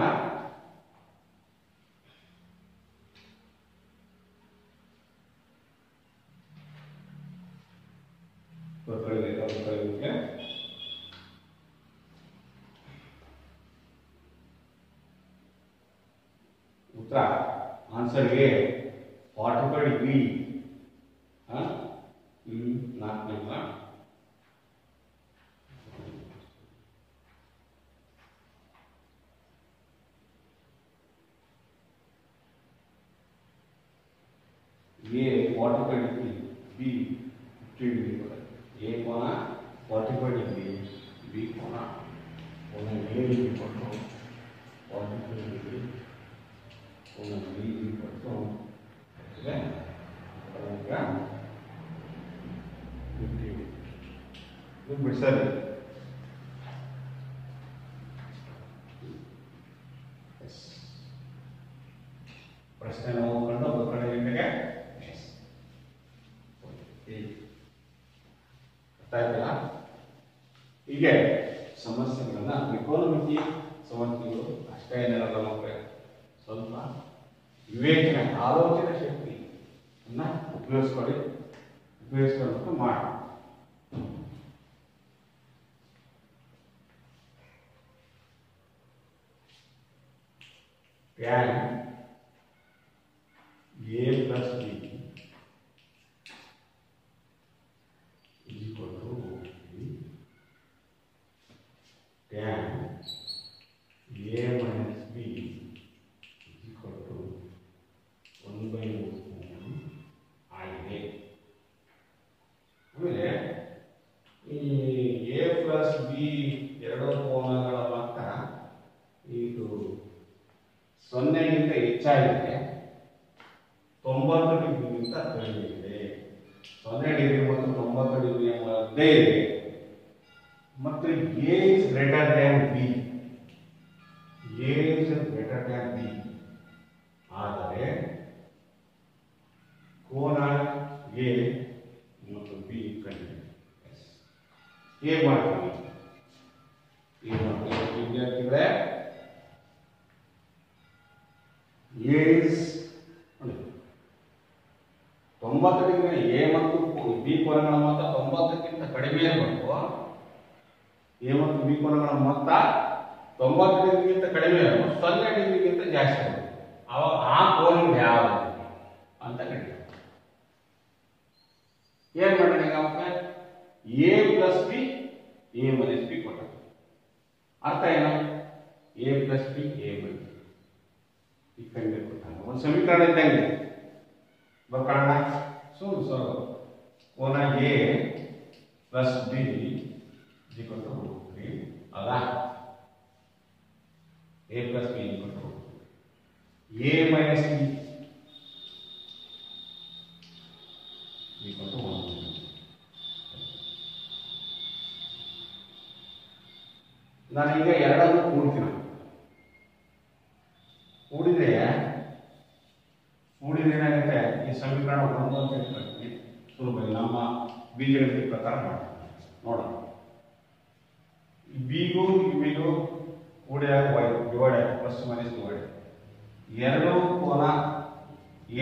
ಉತ್ತರ ಆನ್ಸರ್ ಎ 45 ಡಿಗ್ರಿ. ನಾಲ್ಕನೇಲ್ಲ A 45 degree, B 50 degree. A ಕೋನ 45 ಡಿಗ್ರಿ, B ಕೋನ A ಕೊಟ್ಟು 45 ಡಿಗ್ರಿ, B ಕೊಟ್ಟು ಬಿಡಿಸಲಿ. ಪ್ರಶ್ನೆ ನೋಡ್ಕೊಂಡು ಒಬ್ಬರ ಗಂಟೆಗೆ ಗೊತ್ತಾಯ್ತಲ್ಲ? ಹೀಗೆ ಸಮಸ್ಯೆಗಳನ್ನ ತ್ರಿಕೋನಮಿತಿ ಸಮಸ್ಯೆಗಳು ಅಷ್ಟೇ ಏನಿರಲ್ಲ ಮಕ್ಕಳೇ, ಸ್ವಲ್ಪ ವಿವೇಚನೆ ಆಲೋಚನೆ ಶಕ್ತಿಯನ್ನ ಉಪಯೋಗಿಸ್ಕೊಂಡು ಮಾಡಿ. tan a plus b is equal to tan a minus b is equal to 1/√3 ಆಗಿದೆ. ಆಮೇಲೆ ಈ a ಪ್ಲಸ್ b ಎರಡು ಕೋನಗಳ ಮೊತ್ತ ಇದು 0ಗಿಂತ ಹೆಚ್ಚಾಗಿದೆ, 90 ಒಂದೇ ಇದೆ ಮತ್ತು A is greater than B, A is greater than B ಆದರೆ ಕೋನ ಎ ಮತ್ತು ಬಿ ಕಂಡು ಹೇಗೆ ಮಾಡ್ತೀವಿ? ವಿದ್ಯಾರ್ಥಿಗಳೇ, ಎ ಇಸ್ 90 ಡಿಗ್ರಿ ಎ ಮತ್ತು ಬಿ ಕೋನಗಳ ಮೊತ್ತ 90ಕ್ಕಿಂತ ಕಡಿಮೆ ಇರಬೇಕು. ಎ ಮತ್ತು ಬಿ ಕೋನಗಳ ಮೊತ್ತ 90 ಡಿಗ್ರಿಗಿಂತ ಕಡಿಮೆ ಇರಬೇಕು, 0 ಡಿಗ್ರಿಗಿಂತ ಜಾಸ್ತಿ ಇರಬೇಕು. ಅವಾಗ ಆ ಕೋನ ಯಾವುದು ಅಂತ ಕರೀತಾರೆ. ಏನ್ ಮಾಡೋಣ ಈಗ? A plus B, A minus B ಕೊಟ್ಟ ಅರ್ಥ ಏನು? A plus B, A minus B ಈ ಕಂಡು ಕೊಟ್ಟಾಗ ಒಂದು ಸಮೀಕರಣ ಇದ್ದಂಗೆ ಬರ್ಕೊಳ್ಳೋಣ. ಸೊ ಕೋನ ಎ ಪ್ಲಸ್ ಬಿ √3 ಅಲ್ಲ, A plus B A minus B = 1. ನಾನೀಗ ಎರಡನ್ನು ಕೂಡ್ತೀನಿ. ಕೂಡಿದ್ರೆ ಏನಾಗುತ್ತೆ? ಈ ಸಮೀಕರಣ 1 ಅಂತ ಹೇಳ್ತೀವಿ. ಸುಲಭ, ನಮ್ಮ ಬೀಜಗಣಿತ ಪ್ರಕಾರ ಮಾಡ್ತೀವಿ. ನೋಡೋಣ, ಬಿಗೂ ಬಿಗೂ ಕೂಡಿದಾಗ y divide plus minus divide ಎರಡು ಕೋನ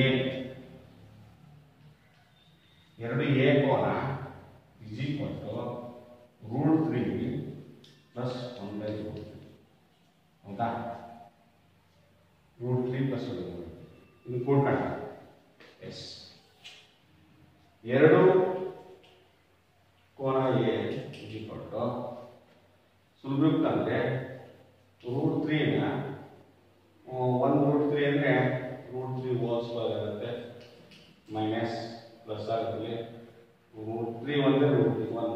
ಎ, ಎರಡು ಎ ಕೋನ = √3 ಪ್ಲಸ್ 1/√3. ಹೌದಾ? √3 ಪ್ಲಸ್ 1/√3 ಇದು ಕೂಡ್ಕೊಂಡ. ಎಸ್, ಎರಡು ಕೋನ ಎ ಸುಲಭ ಅಂದ್ರೆ √3ನ 1√3 ಅಂದ್ರೆ √3 ಹೋಲ್ ಸ್ಕ್ವೇರ್ ಆಗುತ್ತೆ, ಮೈನಸ್ ಪ್ಲಸ್ ಆಗುತ್ತೆ. √3 ಒಂದೇ √3 1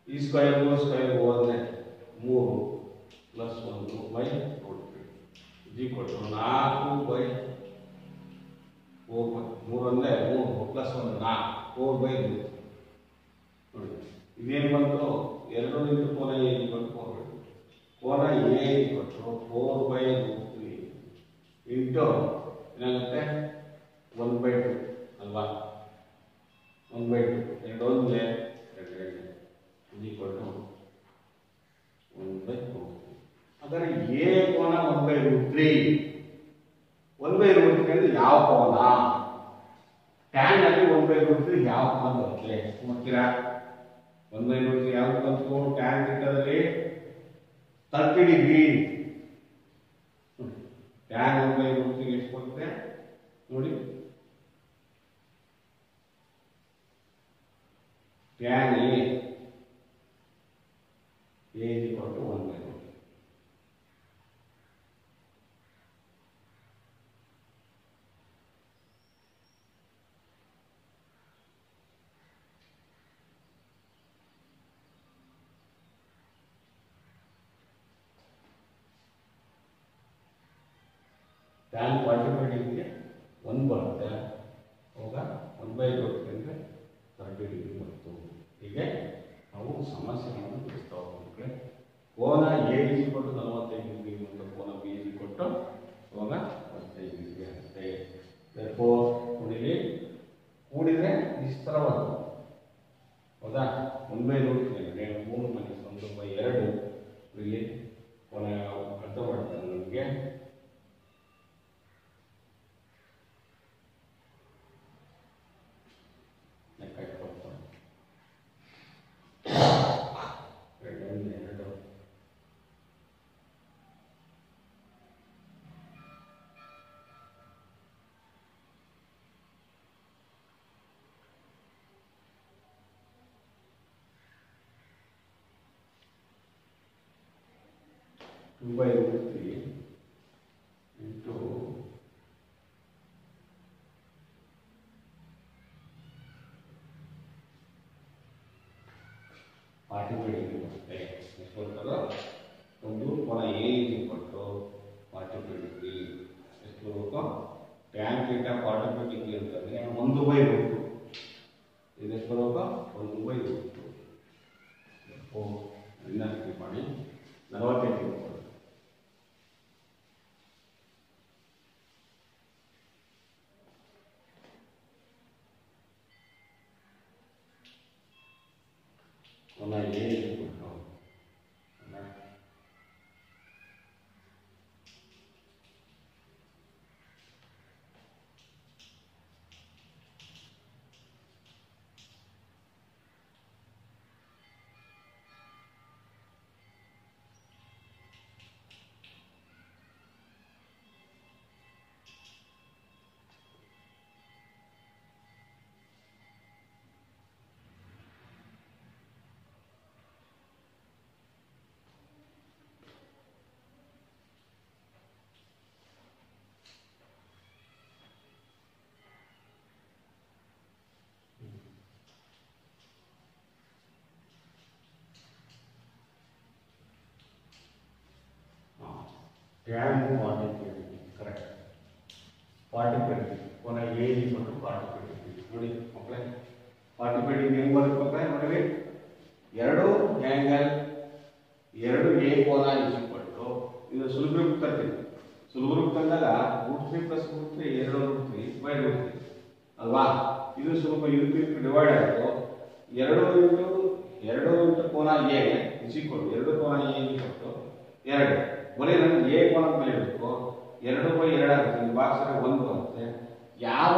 ಈ ಸ್ಕ್ವೇರ್ ಸ್ಕ್ವೇರ್ ಹೋದ್ರೆ 3 ಪ್ಲಸ್ 1/√3 4/4 3 ಒಂದೇ 3 ಪ್ಲಸ್ 1 4 4/3 ನೋಡಿ. ಇದೇನು ಬಂತು? ಎರಡು ಇಂಟು ಕೋನ ಎ = ಕೋನ ಎ = 4/√3 ಇಂಟು ಏನಾಗುತ್ತೆ 1/2 ಅಲ್ವಾ? 1/2 ಎರಡು ಒಂದೇ 2 1/√3. ಆದರೆ ಎ ಕೋನ 1/√3 ಅಂದರೆ ಯಾವ ಕೋನ? ಟ್ಯಾನ್ ಅಲ್ಲಿ 1/√3 ಯಾವ ಕೋನ ಬರುತ್ತೆ ನೋಡ್ತೀರಾ? 1/√3 ಯಾವ್ದು ಬಂತು? Tan ಥೀಟಾದಲ್ಲಿ 30 degree. ಟ್ಯಾನ್ 1/√3 ಎಷ್ಟು ಬರುತ್ತೆ ನೋಡಿ? Tan A = 1/√3. ಟ್ಯಾನ್ 45 ಡಿಗ್ರಿಗೆ 1 ಬರುತ್ತೆ. ಅವಾಗ 1/√3 ಅಂದರೆ 30 ಡಿಗ್ರಿ ಬಂತು. ಹೀಗೆ ನಾವು ಸಮಸ್ಯೆಗಳನ್ನು ಬಿಡಿಸ್ತಾ ಹೋಗ್ಬೇಕು. ಕೋನ ಎ = 45 ಡಿಗ್ರಿ ಮತ್ತು ಕೋನ ಬಿ = ಅವಾಗ 45 ಡಿಗ್ರಿ ಆಗುತ್ತೆ. ಕೂಡಿಲಿ ಕೂಡಿದ್ರೆ ವಿಸ್ತಾರವಾದ ಹೌದಾ? 1/√3 ಅಂದರೆ 3 - 1/2 ಇಲ್ಲಿ ಕೋನ ಅರ್ಥ ಮಾಡ್ತಾರೆ ನಮಗೆ. √3 into 45 ಡಿಗ್ರಿ ಬರುತ್ತೆ. ಎಷ್ಟು ಬರ್ತದೋ? ಒಂದು ಕೋನ ಎ = 45 ಡಿಗ್ರಿ. ಎಷ್ಟು ಬರಬೇಕು? ಟ್ಯಾನ್ ಥೀಟಾ 45 ಡಿಗ್ರಿ ಅಂತಂದ್ರೆ 1/√2. ಇದೆಷ್ಟು ಬರಬೇಕು? 1/√2. ಇನ್ನೊಂದು ಕ್ಲಿಕ್ ಮಾಡಿ 48 ಇಟ್ಕೊಳ್ಳಿ. ಕೋನ ಎ ಇಟ್ಬಿಟ್ಟು tan 40 ಕರೆಕ್ಟ್ 40 ಕೋನ ಎ ಇಕ್ವಲ್ 40 ನೋಡಿ ಮಕ್ಕಳೇ 40 ಹೆಂಗ್ ಬರುತ್ತೆ ಮಕ್ಕಳೇ ನೋಡ್ರಿ ಎರಡು ಆಂಗಲ್ ಎರಡು ಎ ಕೋನ ಇಕ್ವಲ್ ಇದು ಸುಲಭ ರೂಪ ತರ್ತೀವಿ ಸುಲಭ ರೂಪ ತಂದಾಗ √3 + √3 2 √3 ಅಲ್ವಾ ಇದು ಸ್ವಲ್ಪ ಇದಕ್ಕೆ ಡಿವೈಡ್ ಆಯಿತು 2 × ಕೋನ ಎ ಇಕ್ವಲ್ 2 ಕೋನ ಎ ಇಕ್ವಲ್ 2 ಬರೀ ನನಗೆ ಎ ಕೋನ ಮೇಲೆ ಇರಬೇಕು 2/2 ಆಗುತ್ತೆ ಈ ಬಾಕ್ಸ್ 1 ಬರುತ್ತೆ ಯಾವ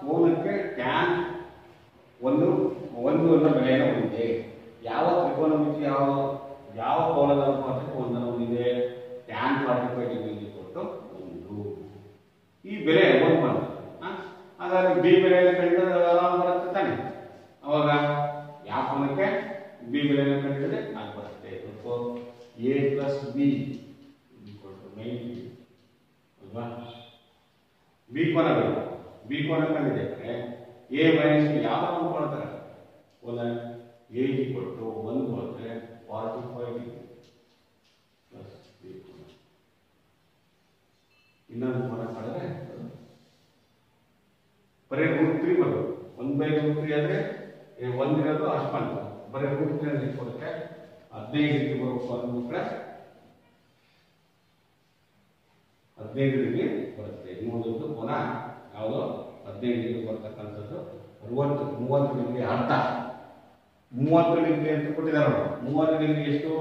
ಕೋನಕ್ಕೆ ಟ್ಯಾನ್ ಒಂದು ಅನ್ನೋ ಬೆಲೆಯನ್ನು ಹೊಂದಿದೆ ಯಾವ ತ್ರಿಕೋನಮಿತಿ ಯಾವ ಕೋನದ ಅನುಪಾತಕ್ಕೆ 1 ಹೊಂದಿದೆ ಟ್ಯಾನ್ 45 ಡಿಗ್ರಿ ಕೊಟ್ಟು 1 ಈ ಬೆಲೆ 1 ಬಂತು ಹಾಗಾಗಿ ಬಿ ಬೆಲೆಯನ್ನು ಕಂಡುಹಿಡಿದ್ರೆ ಆರಾಮ ಬರುತ್ತೆ ತಾನೆ ಅವಾಗ ಯಾವ ಕೋನಕ್ಕೆ ಬಿ ಬೆಲೆಯನ್ನು ಕಂಡುಹಿಡಿದ್ರೆ ಅದು ಬರುತ್ತೆ a + b = 90 ಅಲ್ವಾ ಬಿ ಕೋನ ಕಂಡುಹಿಡಿದರೆ a - b ಯಾವ ಕೋನ ತರ ಕೋನ a = 1 ಬರುತ್ತೆ 45 ಡಿಗ್ರಿ ಪ್ಲಸ್ b ಕೋನ ಇನ್ನೊಂದು ಕೋನ ಮಾಡಿದ್ರೆ ಬರೀ √3 ಬರುತ್ತೆ 1/√3 ಆದ್ರೆ 1 ಇರೋದು ಅಷ್ಟು ಬಂತು ಬರೀ √3 ಅಂದ್ರೆ ಕೊಡುತ್ತೆ 15 ಡಿಗ್ರಿ ಬರುತ್ತೆ ಮಕ್ಕಳೇ 15 ಡಿಗ್ರಿ ಬರುತ್ತೆ ಇನ್ನೊಂದು ಕೋನ ಯಾವುದು 15 ಡಿಗ್ರಿ ಬರ್ತಕ್ಕಂಥದ್ದು 30 ಡಿಗ್ರಿ ಅರ್ಧ 30 ಡಿಗ್ರಿ ಅಂತ ಕೊಟ್ಟಿದ್ದಾರೆ 30 ಡಿಗ್ರಿ ಎಷ್ಟು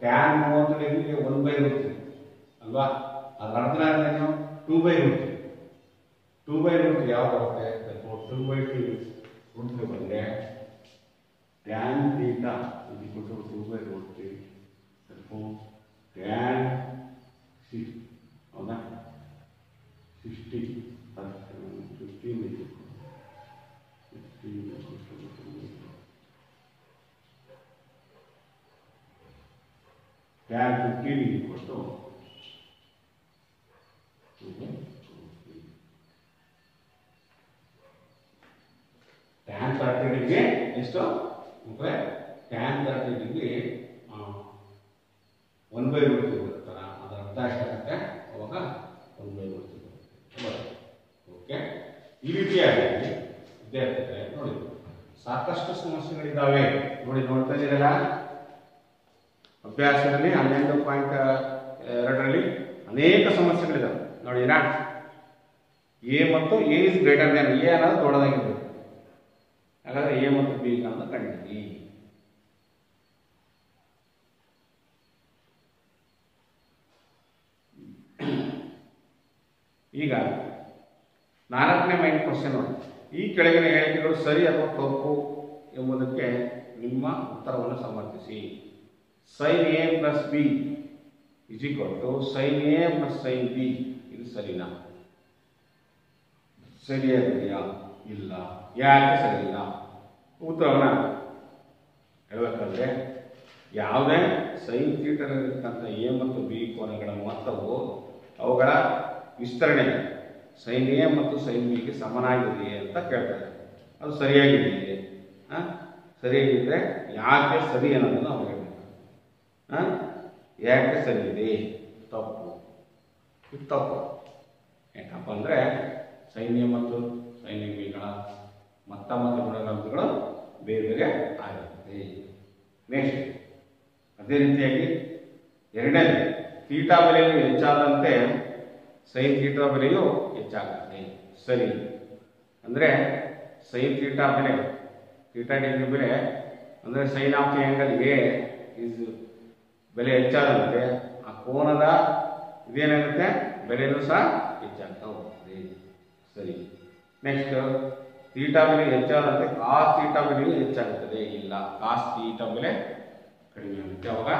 ಟ್ಯಾನ್ 30 ಡಿಗ್ರಿಗೆ 1/√3 ಅಲ್ವಾ ಅದರ ಅರ್ಧ ಏನು 2/√3 2/√3 ಯಾವ ಬರುತ್ತೆ 2/2 ಬಂದರೆ tan theta = 2/√3 tan 6 ಹೌದಾ 60 15 tan 15 = tan 30 ಡಿಗ್ರಿ ಎಷ್ಟು ಮಕ್ಕಳೇ tan 30 ಡಿಗ್ರಿ 1/√3 ಬರುತ್ತಲ್ಲ ಅದರ ಅರ್ಧ ಎಷ್ಟಾಗುತ್ತೆ ಅವಾಗ 1/√3 ಬರುತ್ತೆ ಓಕೆ ಈ ರೀತಿಯಾಗಿ ವಿದ್ಯಾರ್ಥಿಗಳೇ ನೋಡಿ ಸಾಕಷ್ಟು ಸಮಸ್ಯೆಗಳಿದ್ದಾವೆ ನೋಡ್ತಾ ಇದ್ದೀರಲ್ಲ ಅಭ್ಯಾಸದಲ್ಲಿ 11.2ರಲ್ಲಿ ಅನೇಕ ಸಮಸ್ಯೆಗಳಿದ್ದಾವೆ ನೋಡಿರಾ ಎ ಮತ್ತು A is greater than A ಅನ್ನೋದು ದೊಡ್ಡದಾಗಿರ್ಬೇಕು ಹಾಗಾದ್ರೆ ಎ ಮತ್ತು ಬಿ ಅನ್ನೋದು ಕಂಡಿದ್ದೀವಿ ಈಗ 4ನೇ ಮೈನ್ ಕ್ವಶನ್ ನೋಡಿ ಈ ಕೆಳಗಿನ ಹೇಳಿಕೆಗಳು ಸರಿ ಅಥವಾ ತಪ್ಪು ಎಂಬುದಕ್ಕೆ ನಿಮ್ಮ ಉತ್ತರವನ್ನು ಸಮರ್ಥಿಸಿ sin a + b = sin a + sin b ಇದು ಸರಿನಾ ಸರಿಯಾಗಿದೆಯಾ ಇಲ್ಲ ಯಾಕೆ ಸರಿಯಿಲ್ಲ ಉತ್ತರವನ್ನು ಹೇಳಬೇಕಾದ್ರೆ ಯಾವುದೇ sin ಥೀಟಾದಲ್ಲಿರ್ತಕ್ಕಂಥ ಎ ಮತ್ತು ಬಿ ಕೋನಗಳ ಮೊತ್ತವು ಅವುಗಳ ವಿಸ್ತರಣೆ sin a ಮತ್ತು sin b ಗೆ ಸಮನಾಗಿದೆಯೇ ಅಂತ ಕೇಳ್ತಾರೆ ಅದು ಸರಿಯಾಗಿದೆಯೇ ಸರಿಯಾಗಿದ್ದರೆ ಯಾಕೆ ಸರಿ ಅನ್ನೋದನ್ನು ನಾವು ಹೇಳಬೇಕು ಯಾಕೆ ಸರಿ ಇದೆ ತಪ್ಪು ಇದು ತಪ್ಪು ಯಾಕಪ್ಪ ಅಂದರೆ sin a ಮತ್ತು sin b ಗಳ ಮೊತ್ತ ಮತ್ತು ಗುಣಲಬ್ಧಗಳು ಬೇರೆ ಬೇರೆ ಆಗಿರುತ್ತೆ ನೆಕ್ಸ್ಟ್ ಅದೇ ರೀತಿಯಾಗಿ ಎರಡನೇದು ಥೀಟಾ ಬೆಲೆಯು ಹೆಚ್ಚಾದಂತೆ ಸೈನ್ ಥೀಟಾ ಬೆಲೆಯು ಹೆಚ್ಚಾಗುತ್ತೆ. ಸರಿ, ಅಂದರೆ ಸೈನ್ ಥೀಟಾ ಬೆಲೆ ಥೀಟಾ ಡಿಗ್ರಿ ಬೆಲೆ ಅಂದರೆ sine of the angle A is ಬೆಲೆ ಹೆಚ್ಚಾದಂತೆ ಆ ಕೋನದ ಇದೇನಾಗುತ್ತೆ ಬೆಲೆನೂ ಸಹ ಹೆಚ್ಚಾಗ್ತಾ ಹೋಗ್ತದೆ. ಸರಿ, ನೆಕ್ಸ್ಟ್ ಥೀಟಾ ಬೆಲೆ ಹೆಚ್ಚಾದಂತೆ ಕಾಸ್ ಥೀಟಾ ಬೆಲೆಯೂ ಹೆಚ್ಚಾಗುತ್ತದೆ. ಇಲ್ಲ, ಕಾಸ್ ಥೀಟಾ ಬೆಲೆ ಕಡಿಮೆ ಆಗುತ್ತೆ, ಅವಾಗ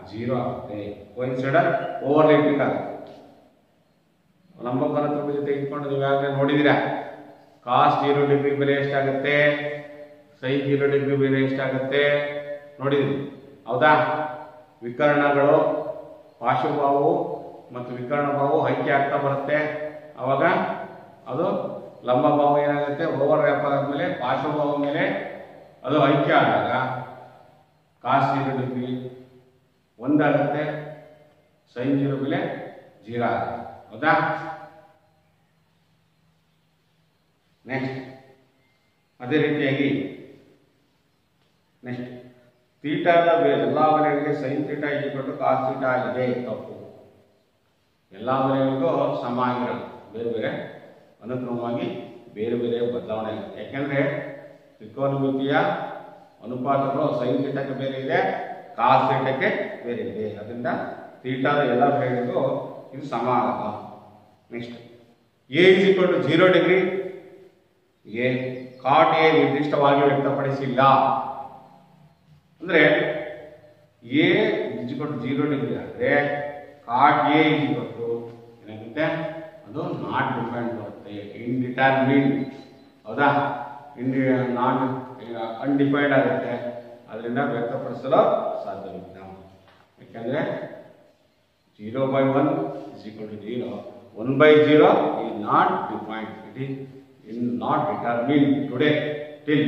0 ಆಗುತ್ತೆ. ಕೋಇನ್ಸಿಡೆಂಟ್ ಓವರ್ಲೇಪಿಂಗ್ ಆಗುತ್ತೆ. ಲಂಬಕೋನ ತ್ರಿಭುಜ ತೆಗೆದುಕೊಂಡು ನೀವಾಗಲೇ ನೋಡಿದಿರಾ, ಕಾಸ್ 0 ಡಿಗ್ರಿ ಬೆಲೆ ಎಷ್ಟಾಗುತ್ತೆ, ಸೈನ್ 0 ಡಿಗ್ರಿ ಬೆಲೆ ಎಷ್ಟಾಗುತ್ತೆ ನೋಡಿದ್ರಿ, ಹೌದಾ? ವಿಕರ್ಣಗಳು ಪಾರ್ಶ್ವಭಾವು ಮತ್ತು ವಿಕರ್ಣ ಭಾವು ಐಕ್ಯ ಆಗ್ತಾ ಬರುತ್ತೆ. ಅವಾಗ ಅದು ಲಂಬ ಭಾವ ಏನಾಗುತ್ತೆ, ಓವರ್ ರ್ಯಾಪ್ ಆದ್ಮೇಲೆ ಪಾರ್ಶ್ವಭಾವ ಮೇಲೆ ಅದು ಐಕ್ಯ ಆದಾಗ ಕಾಸ್ 0 ಡಿಗ್ರಿ 1 ಆಗುತ್ತೆ, ಸೈನ್ 0 ಬೆಲೆ 0 ಆಗುತ್ತೆ, ಹೌದಾ? ನೆಕ್ಸ್ಟ್ ಅದೇ ರೀತಿಯಾಗಿ ನೆಕ್ಸ್ಟ್ ಥೀಟಾದ ಎಲ್ಲ ಬೆಲೆಗಳಿಗೆ ಸೈನ್ ಥೀಟಾ ಇದ್ಕೊಂಡು ಕಾಸ್ ಥೀಟಾ ಆಗಿದೆ, ತಪ್ಪು. ಎಲ್ಲ ಬೆಲೆಗಳಿಗೂ ಸಮ ಆಗಿರೋದು, ಬೇರೆ ಬೇರೆ ಅನುಕ್ರಮವಾಗಿ ಬೇರೆ ಬೇರೆ ಬದಲಾವಣೆ ಆಗಿದೆ. ಯಾಕೆಂದ್ರೆ ತ್ರಿಕೋನಮಿತಿಯ ಅನುಪಾತಗಳು ಸೈನ್ ಥೀಟಾಕ್ಕೆ ಬೇರೆ ಇದೆ, ಕಾಸ್ ಥೀಟಾಕ್ಕೆ ಬೇರೆ ಇದೆ. ಅದರಿಂದ ಥೀಟಾದ ಎಲ್ಲ ಬೆಲೆಗಳಿಗೂ ಇದು ಸಮ ಆಗಲ್ಲ. Next A is equal to 0 degree A cot A ನಿರ್ದಿಷ್ಟವಾಗಿ ವ್ಯಕ್ತಪಡಿಸಿಲ್ಲ. ಅಂದ್ರೆ A is equal to 0 degree ಆದರೆ cot A is equal to ಏನಾಗುತ್ತೆ, ಅದು ನಾಟ್ ಡಿಫೈನ್ಡ್ ಬರುತ್ತೆ, ಇಂಡಿಟರ್ಮಿನ್ಡ್, ಹೌದಾ? ನಾಟ್ ಅನ್ಡಿಫೈನ್ಡ್ ಆಗುತ್ತೆ. ಅದರಿಂದ ವ್ಯಕ್ತಪಡಿಸಲು ಸಾಧ್ಯವಿಲ್ಲ. ಯಾಕೆಂದ್ರೆ 0/1 is equal to 0. 1/0 is not defined. It is not determined today till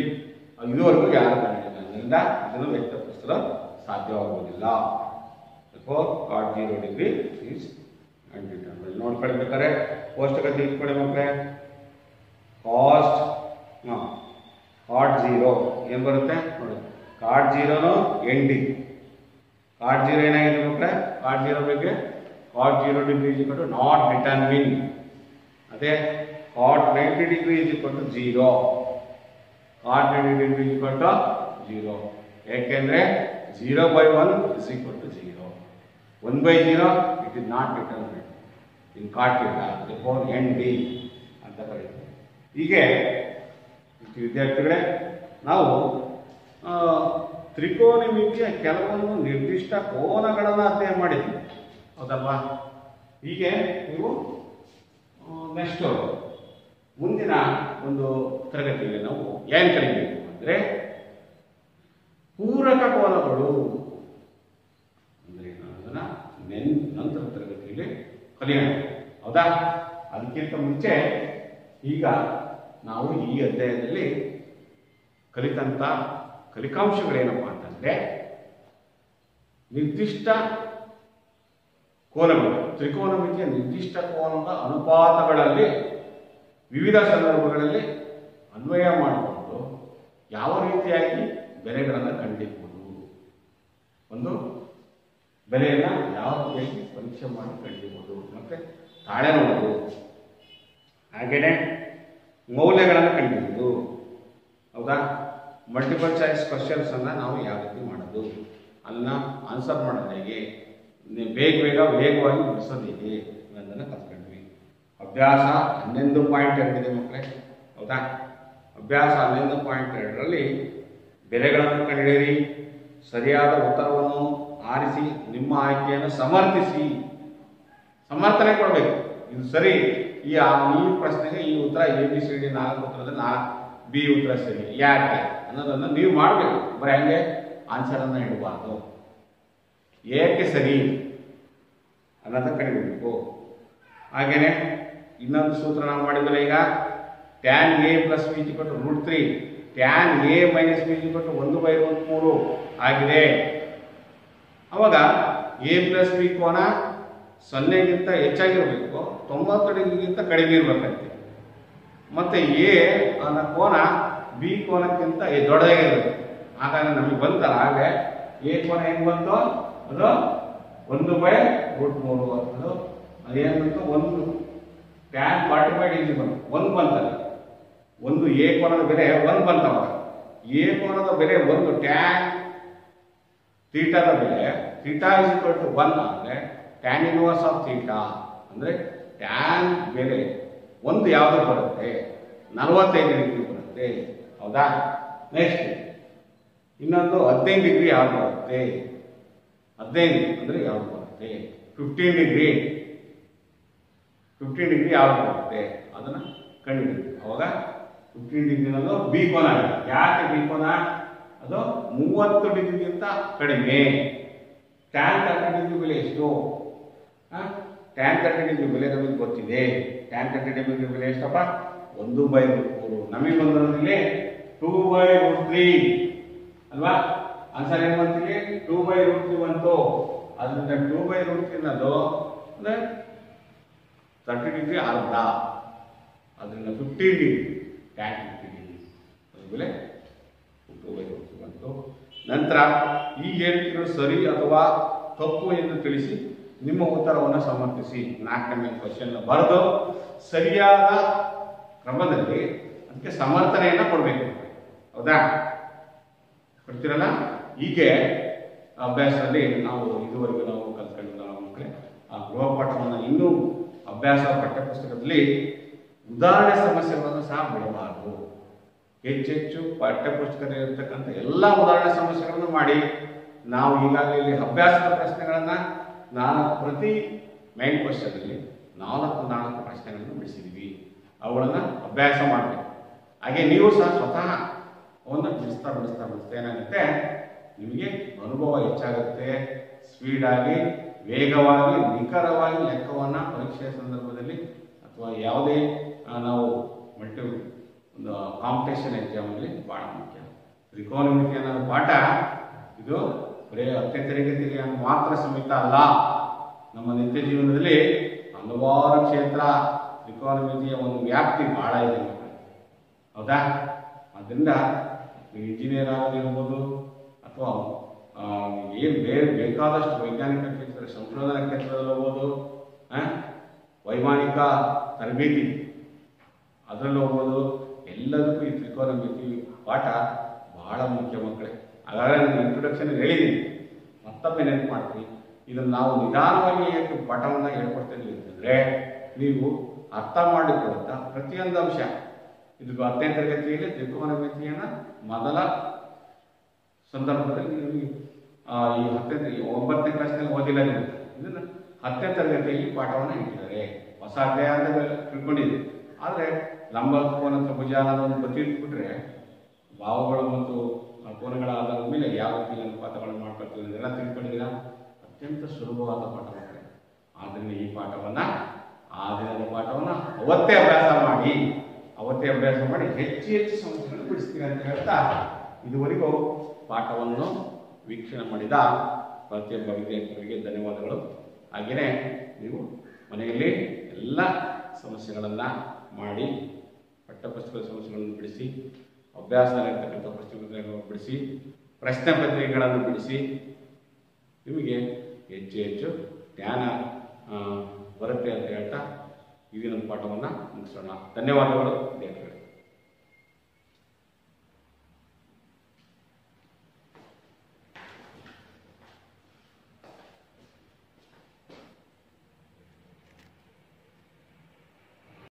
ಇದುವರೆಗೂ ಯಾರು ಕಂಡಿಲ್ಲ. ಅದರಿಂದ ಇದನ್ನು ವ್ಯಕ್ತಪಡಿಸಲು ಸಾಧ್ಯವಾಗುವುದಿಲ್ಲ. Therefore, cot 0 degree is undetermined. ನೋಡ್ಕೊಳ್ಬೇಕಾದ್ರೆ ಕೋಷ್ಟಕ ತೆಗೆದುಕೊಳ್ಳಿ ಮಕ್ಕಳೇ. ಕಾಸ್ಟ್ cot 0 ಏನು ಬರುತ್ತೆ ನೋಡಿ, cot 0 ND. cot 0 ಏನಾಗಿದೆ ಮಕ್ಕಳೇ, cot 0 ಬಗ್ಗೆ cot 0 degree is equal to not determined. ಅದೇ cot 90 degree is equal to 0. cot 90 degree is equal to 0. ಯಾಕೆಂದ್ರೆ 0/1 is equal to 0. 1/0 it is not determined in cot theta. Therefore ND ಅಂತ ಕರೀತೀವಿ. ಹೀಗೆ ವಿದ್ಯಾರ್ಥಿಗಳೇ, ನಾವು ತ್ರಿಕೋನಮಿತಿಯ ಕೆಲವೊಂದು ನಿರ್ದಿಷ್ಟ ಕೋನಗಳನ್ನು ಅಧ್ಯಯನ ಮಾಡಿದ್ವಿ, ಹೌದಲ್ವಾ? ಹೀಗೆ ನೀವು ನೆಕ್ಸ್ಟ್ ಮುಂದಿನ ಒಂದು ತರಗತಿಯಲ್ಲಿ ನಾವು ಏನು ಕಲಿಬೇಕು ಅಂದರೆ ಪೂರಕ ಕೋನಗಳು ಅಂದರೆ ಅದನ್ನು ನಂತರ ತರಗತಿಯಲ್ಲಿ ಕಲಿಯೋಣ, ಹೌದಾ? ಅದಕ್ಕಿಂತ ಮುಂಚೆ ಈಗ ನಾವು ಈ ಅಧ್ಯಾಯದಲ್ಲಿ ಕಲಿತಂಥ ಕಲಿಕಾಂಶಗಳೇನಪ್ಪ ಅಂತಂದರೆ ನಿರ್ದಿಷ್ಟ ಕೋನಗಳು, ತ್ರಿಕೋನಮಿತಿಯ ನಿರ್ದಿಷ್ಟ ಕೋನದ ಅನುಪಾತಗಳಲ್ಲಿ ವಿವಿಧ ಸಂದರ್ಭಗಳಲ್ಲಿ ಅನ್ವಯ ಮಾಡಿಕೊಂಡು ಯಾವ ರೀತಿಯಾಗಿ ಬೆಲೆಗಳನ್ನು ಕಂಡುಹಿಡಿಯಬಹುದು, ಒಂದು ಬೆಲೆಯನ್ನು ಯಾವ ರೀತಿಯಾಗಿ ಪರೀಕ್ಷೆ ಮಾಡಿ ಕಂಡುಹಿಡಿಯಬಹುದು, ಮತ್ತೆ ತಾಳೆ ನೋಡೋದು, ಹಾಗೆಯೇ ಮೌಲ್ಯಗಳನ್ನು ಕಂಡುಹಿಡಿಯೋದು, ಹೌದಾ? ಮಲ್ಟಿಪಲ್ ಚಾಯ್ಸ್ ಕ್ವಶನ್ಸ್ ಅನ್ನು ನಾವು ಯಾವ ರೀತಿ ಮಾಡೋದು, ಅದನ್ನು ಆನ್ಸರ್ ಮಾಡೋದು ಹೇಗೆ, ವೇಗವಾಗಿ ಬಿಡಿಸೋದು ಹೇಗೆ ಅನ್ನೋದನ್ನು ಕಲ್ತ್ಕೊಂಡ್ವಿ. ಅಭ್ಯಾಸ 11.2 ಇದೆ ಮಕ್ಕಳೇ, ಹೌದಾ? ಅಭ್ಯಾಸ 11.2ರಲ್ಲಿ ಬೆಲೆಗಳನ್ನು ಕಂಡುಹಿಡಿಯಿರಿ, ಸರಿಯಾದ ಉತ್ತರವನ್ನು ಆರಿಸಿ ನಿಮ್ಮ ಆಯ್ಕೆಯನ್ನು ಸಮರ್ಥನೆ ಕೊಡಬೇಕು. ಇದು ಸರಿ, ಈ ಪ್ರಶ್ನೆಗೆ ಈ ಉತ್ತರ ABCD 4 ಉತ್ತರದಲ್ಲಿ 4 B ಉತ್ತರ ಸರಿ, ಯಾಕೆ ಅನ್ನೋದನ್ನು ನೀವು ಮಾಡಬೇಕು. ಬರೀ ಹಂಗೆ ಆನ್ಸರನ್ನು ಇಡಬಾರ್ದು. ಏಕೆ ಸರಿ ಅನ್ನೋದನ್ನು ಕಂಡುಹಿಡಿಯಬೇಕು. ಹಾಗೆಯೇ ಇನ್ನೊಂದು ಸೂತ್ರ ನಾವು ಮಾಡಿದ್ರೆ, ಈಗ tan A + B = √3, tan A - B = 1/√3 ಆಗಿದೆ. ಅವಾಗ A + B ಕೋನ 0ಗಿಂತ ಹೆಚ್ಚಾಗಿರಬೇಕು, 90 ಡಿಗ್ರಿಗಿಂತ ಕಡಿಮೆ ಇರಬೇಕಂತೆ. ಮತ್ತು ಎ ಅನ್ನೋ ಕೋನ ಬಿ ಕೋನಕ್ಕಿಂತ ದೊಡ್ಡದಾಗಿರಬೇಕು. ಹಾಗಾಗಿ ನಮಗೆ ಬಂತಲ್ಲ, ಹಾಗೆ ಎ ಕೋನ ಹೆಂಗೆ ಬಂತು, ಅದು 1/√3 ಅದು ಅದೇನಂತ 1 tan 45 ಬಂತು 1 ಬಂತಲ್ಲ, ಒಂದು ಎ ಕೋನದ ಬೆಲೆ 1 ಬಂತವ. ಎ ಕೋನದ ಬೆಲೆ 1 tan ಥೀಟಾದ ಬೆಲೆ ಥೀಟಾ = 1 ಅಂದರೆ tan ಇನ್ವರ್ಸ್ ಆಫ್ ಥೀಟಾ ಅಂದರೆ ಟ್ಯಾನ್ ಬೆಲೆ 1 ಯಾವುದು ಬರುತ್ತೆ? 45 ಡಿಗ್ರಿ ಬರುತ್ತೆ, ಹೌದಾ? ನೆಕ್ಸ್ಟ್ ಇನ್ನೊಂದು 15 ಡಿಗ್ರಿ ಯಾವ್ದು ಬರುತ್ತೆ? 15 ಅಂದರೆ ಯಾವ್ದು ಬರುತ್ತೆ? 15 ಡಿಗ್ರಿ ಯಾವ್ದು ಬರುತ್ತೆ ಅದನ್ನ ಕಂಡುಹಿಡಿತೀವಿ. ಅವಾಗ 15 ಡಿಗ್ರಿನಲ್ಲೂ ಬಿ ಕೋನ ಆಗಿದೆ. ಯಾಕೆ ಬಿ ಕೋನ? ಅದು 30 ಡಿಗ್ರಿಗಿಂತ ಕಡಿಮೆ. ಟ್ಯಾನ್ 30 ಡಿಗ್ರಿ ಬೆಲೆ ಎಷ್ಟು? ಟ್ಯಾನ್ 30 ಡಿಗ್ರಿ ಬೆಲೆ ನಮಗೆ ಗೊತ್ತಿದೆ. ಟ್ಯಾನ್ 30 ಡಿಗ್ರಿ ಬೆಲೆ ಎಷ್ಟಪ್ಪ? 1/√3. ನಮಗೆ ಬಂದಿರೋದ್ರಲ್ಲಿ 2/√3 ಅಲ್ವಾ? ಆನ್ಸರ್ ಏನು ಬಂತಿದೆ? 2/√3 ಬಂತು. ಅದರಿಂದ 2/√3 ಅನ್ನೋದು ಅಂದ್ರೆ 30 ಡಿಗ್ರಿ ಅರ್ಧ. ಅದರಿಂದ 15 ಡಿಗ್ರಿ ಟ್ಯಾನ್ 50 ಡಿಗ್ರಿ ಬೆಲೆ 2/√3 ಬಂತು. ನಂತರ ಈ ಹೇಳಿಕೆಗಳು ಸರಿ ಅಥವಾ ತಪ್ಪು ಎಂದು ತಿಳಿಸಿ ನಿಮ್ಮ ಉತ್ತರವನ್ನು ಸಮರ್ಥಿಸಿ. 4ನೇ ಕ್ವಶನ್ ಬರೆದು ಸರಿಯಾದ ಕ್ರಮದಲ್ಲಿ ಅದಕ್ಕೆ ಸಮರ್ಥನೆಯನ್ನು ಕೊಡಬೇಕು, ಹೌದಾ? ಕೊಡ್ತೀರಲ್ಲ? ಹೀಗೆ ಅಭ್ಯಾಸದಲ್ಲಿ ನಾವು ಇದುವರೆಗೂ ನಾವು ಕಲ್ತ್ಕೊಂಡಿದ್ದ ಮಕ್ಕಳೇ ಆ ಗೃಹಪಾಠವನ್ನು ಇನ್ನೂ ಅಭ್ಯಾಸ ಪಠ್ಯಪುಸ್ತಕದಲ್ಲಿ ಉದಾಹರಣೆ ಸಮಸ್ಯೆಗಳನ್ನು ಸಹ ಬಿಡಬಾರದು. ಹೆಚ್ಚೆಚ್ಚು ಪಠ್ಯಪುಸ್ತಕದಲ್ಲಿರ್ತಕ್ಕಂಥ ಎಲ್ಲ ಉದಾಹರಣೆ ಸಮಸ್ಯೆಗಳನ್ನು ಮಾಡಿ. ನಾವು ಈಗಾಗಲೇ ಇಲ್ಲಿ ಅಭ್ಯಾಸದ ಪ್ರಶ್ನೆಗಳನ್ನು ಪ್ರತಿ ಮೈನ್ ಕ್ವಶನಲ್ಲಿ 4 ಪ್ರಶ್ನೆಗಳನ್ನು ಬಿಡಿಸಿದ್ದೀವಿ. ಅವುಗಳನ್ನು ಅಭ್ಯಾಸ ಮಾಡಬೇಕು. ಹಾಗೆ ನೀವು ಸಹ ಸ್ವತಃ ಅವನ್ನು ಬಿಡಿಸ್ತಾ ಏನಾಗುತ್ತೆ, ನಿಮಗೆ ಅನುಭವ ಹೆಚ್ಚಾಗುತ್ತೆ. ಸ್ಪೀಡಾಗಿ, ವೇಗವಾಗಿ, ನಿಖರವಾಗಿ ಲೆಕ್ಕವನ್ನು ಪರೀಕ್ಷೆಯ ಸಂದರ್ಭದಲ್ಲಿ ಅಥವಾ ಯಾವುದೇ ನಾವು ಒಂದು ಕಾಂಪಿಟೇಷನ್ ಎಕ್ಸಾಮಲ್ಲಿ ಭಾಳ ಮುಖ್ಯ. ತ್ರಿಕೋನಮಿತಿ ಅನ್ನೋ ಪಾಠ ಇದು ಬರೀ 10ನೇ ತರಗತಿಗೆ ಮಾತ್ರ ಸೀಮಿತ ಅಲ್ಲ. ನಮ್ಮ ನಿತ್ಯ ಜೀವನದಲ್ಲಿ ಹಲವಾರು ಕ್ಷೇತ್ರ ತ್ರಿಕೋನಮಿತಿಯ ಒಂದು ವ್ಯಾಪ್ತಿ ಭಾಳ ಇದೆ, ಹೌದಾ? ಆದ್ದರಿಂದ ಇಂಜಿನಿಯರ್ ಆಗಿರ್ಬೋದು ಅಥವಾ ಏನು ಬೇರೆ ಬೇಕಾದಷ್ಟು ವೈಜ್ಞಾನಿಕ ಕ್ಷೇತ್ರ, ಸಂಶೋಧನಾ ಕ್ಷೇತ್ರದಲ್ಲಿ ಹೋಗ್ಬೋದು, ವೈಮಾನಿಕ ತರಬೇತಿ ಅದರಲ್ಲಿ ಹೋಗ್ಬೋದು. ಎಲ್ಲದಕ್ಕೂ ಈ ತ್ರಿಕೋನಮಿತಿ ಪಾಠ ಬಹಳ ಮುಖ್ಯ ಮಕ್ಕಳೇ. ಹಾಗಾದರೆ ನಾನು ಇಂಟ್ರೊಡಕ್ಷನ್ ಹೇಳಿದ್ದೀನಿ, ಮತ್ತೊಮ್ಮೆ ನೆನಪು ಮಾಡ್ತೀನಿ. ಇದನ್ನು ನಾವು ನಿಧಾನವಾಗಿ ಏಕೆ ಪಾಠವನ್ನು ಹೇಳ್ಕೊಡ್ತೇವೆ ಅಂತಂದರೆ, ನೀವು ಅರ್ಥ ಮಾಡಿಕೊಡುತ್ತಾ ಪ್ರತಿಯೊಂದು ಅಂಶ, ಇದು 10ನೇ ತರಗತಿಯಲ್ಲಿ ತ್ರಿಕೋನಮಿತಿಯನ್ನು ಮೊದಲ ಸಂದರ್ಭದಲ್ಲಿ ನೀವು ಈ 9ನೇ ಕ್ಲಾಸ್ನಲ್ಲಿ ಓದಿಲ್ಲ. ನೀವು ಇದನ್ನು 10ನೇ ತರಗತಿಯಲ್ಲಿ ಪಾಠವನ್ನು ಇಟ್ಟಿದ್ದಾರೆ. ಹೊಸ ಅಧ್ಯಾಯ ಅಂತ ತಿಳ್ಕೊಂಡಿದ್ದೀವಿ. ಆದರೆ ಲಂಬ ಕೋನ ತ್ರಿಭುಜ ಅನ್ನೋದನ್ನು ಗೊತ್ತಿಟ್ಬಿಟ್ರೆ ಭಾವಗಳು ಮತ್ತು ಕೋನಗಳ ಆಧಾರದ ಮೇಲೆ ಯಾವ ರೀತಿ ಅನುಪಾತಗಳನ್ನು ಮಾಡ್ಕೊಳ್ತೀವಿ ಅದೆಲ್ಲ ತಿಳ್ಕೊಂಡಿದ್ದೀರಾ. ಅತ್ಯಂತ ಸುಲಭವಾದ ಪಾಠ ಮಕ್ಕಳೇ. ಆದ್ದರಿಂದ ಈ ಪಾಠವನ್ನು ಆ ದಿನದ ಪಾಠವನ್ನು ಅವತ್ತೇ ಅಭ್ಯಾಸ ಮಾಡಿ ಹೆಚ್ಚು ಸಮಸ್ಯೆಗಳನ್ನು ಬಿಡಿಸ್ತೀವಿ ಅಂತ ಹೇಳ್ತಾ, ಇದುವರೆಗೂ ಪಾಠವನ್ನು ವೀಕ್ಷಣೆ ಮಾಡಿದ ಪ್ರತಿಯೊಬ್ಬ ವಿದ್ಯಾರ್ಥಿಗಳಿಗೆ ಧನ್ಯವಾದಗಳು. ಹಾಗೆಯೇ ನೀವು ಮನೆಯಲ್ಲಿ ಎಲ್ಲ ಸಮಸ್ಯೆಗಳನ್ನು ಮಾಡಿ, ಪಠ್ಯಪುಸ್ತಕದ ಸಮಸ್ಯೆಗಳನ್ನು ಬಿಡಿಸಿ, ಅಭ್ಯಾಸದಲ್ಲಿರ್ತಕ್ಕಂಥ ಪ್ರಶ್ನೆಗಳನ್ನು ಬಿಡಿಸಿ, ಪ್ರಶ್ನೆ ಪತ್ರಿಕೆಗಳನ್ನು ಬಿಡಿಸಿ, ನಿಮಗೆ ಹೆಚ್ಚು ಜ್ಞಾನ ಬರುತ್ತೆ ಅಂತ ಹೇಳ್ತಾ ಈ ದಿನದ ಪಾಠವನ್ನು ಮುಗಿಸೋಣ. ಧನ್ಯವಾದಗಳು ವಿದ್ಯಾರ್ಥಿಗಳು.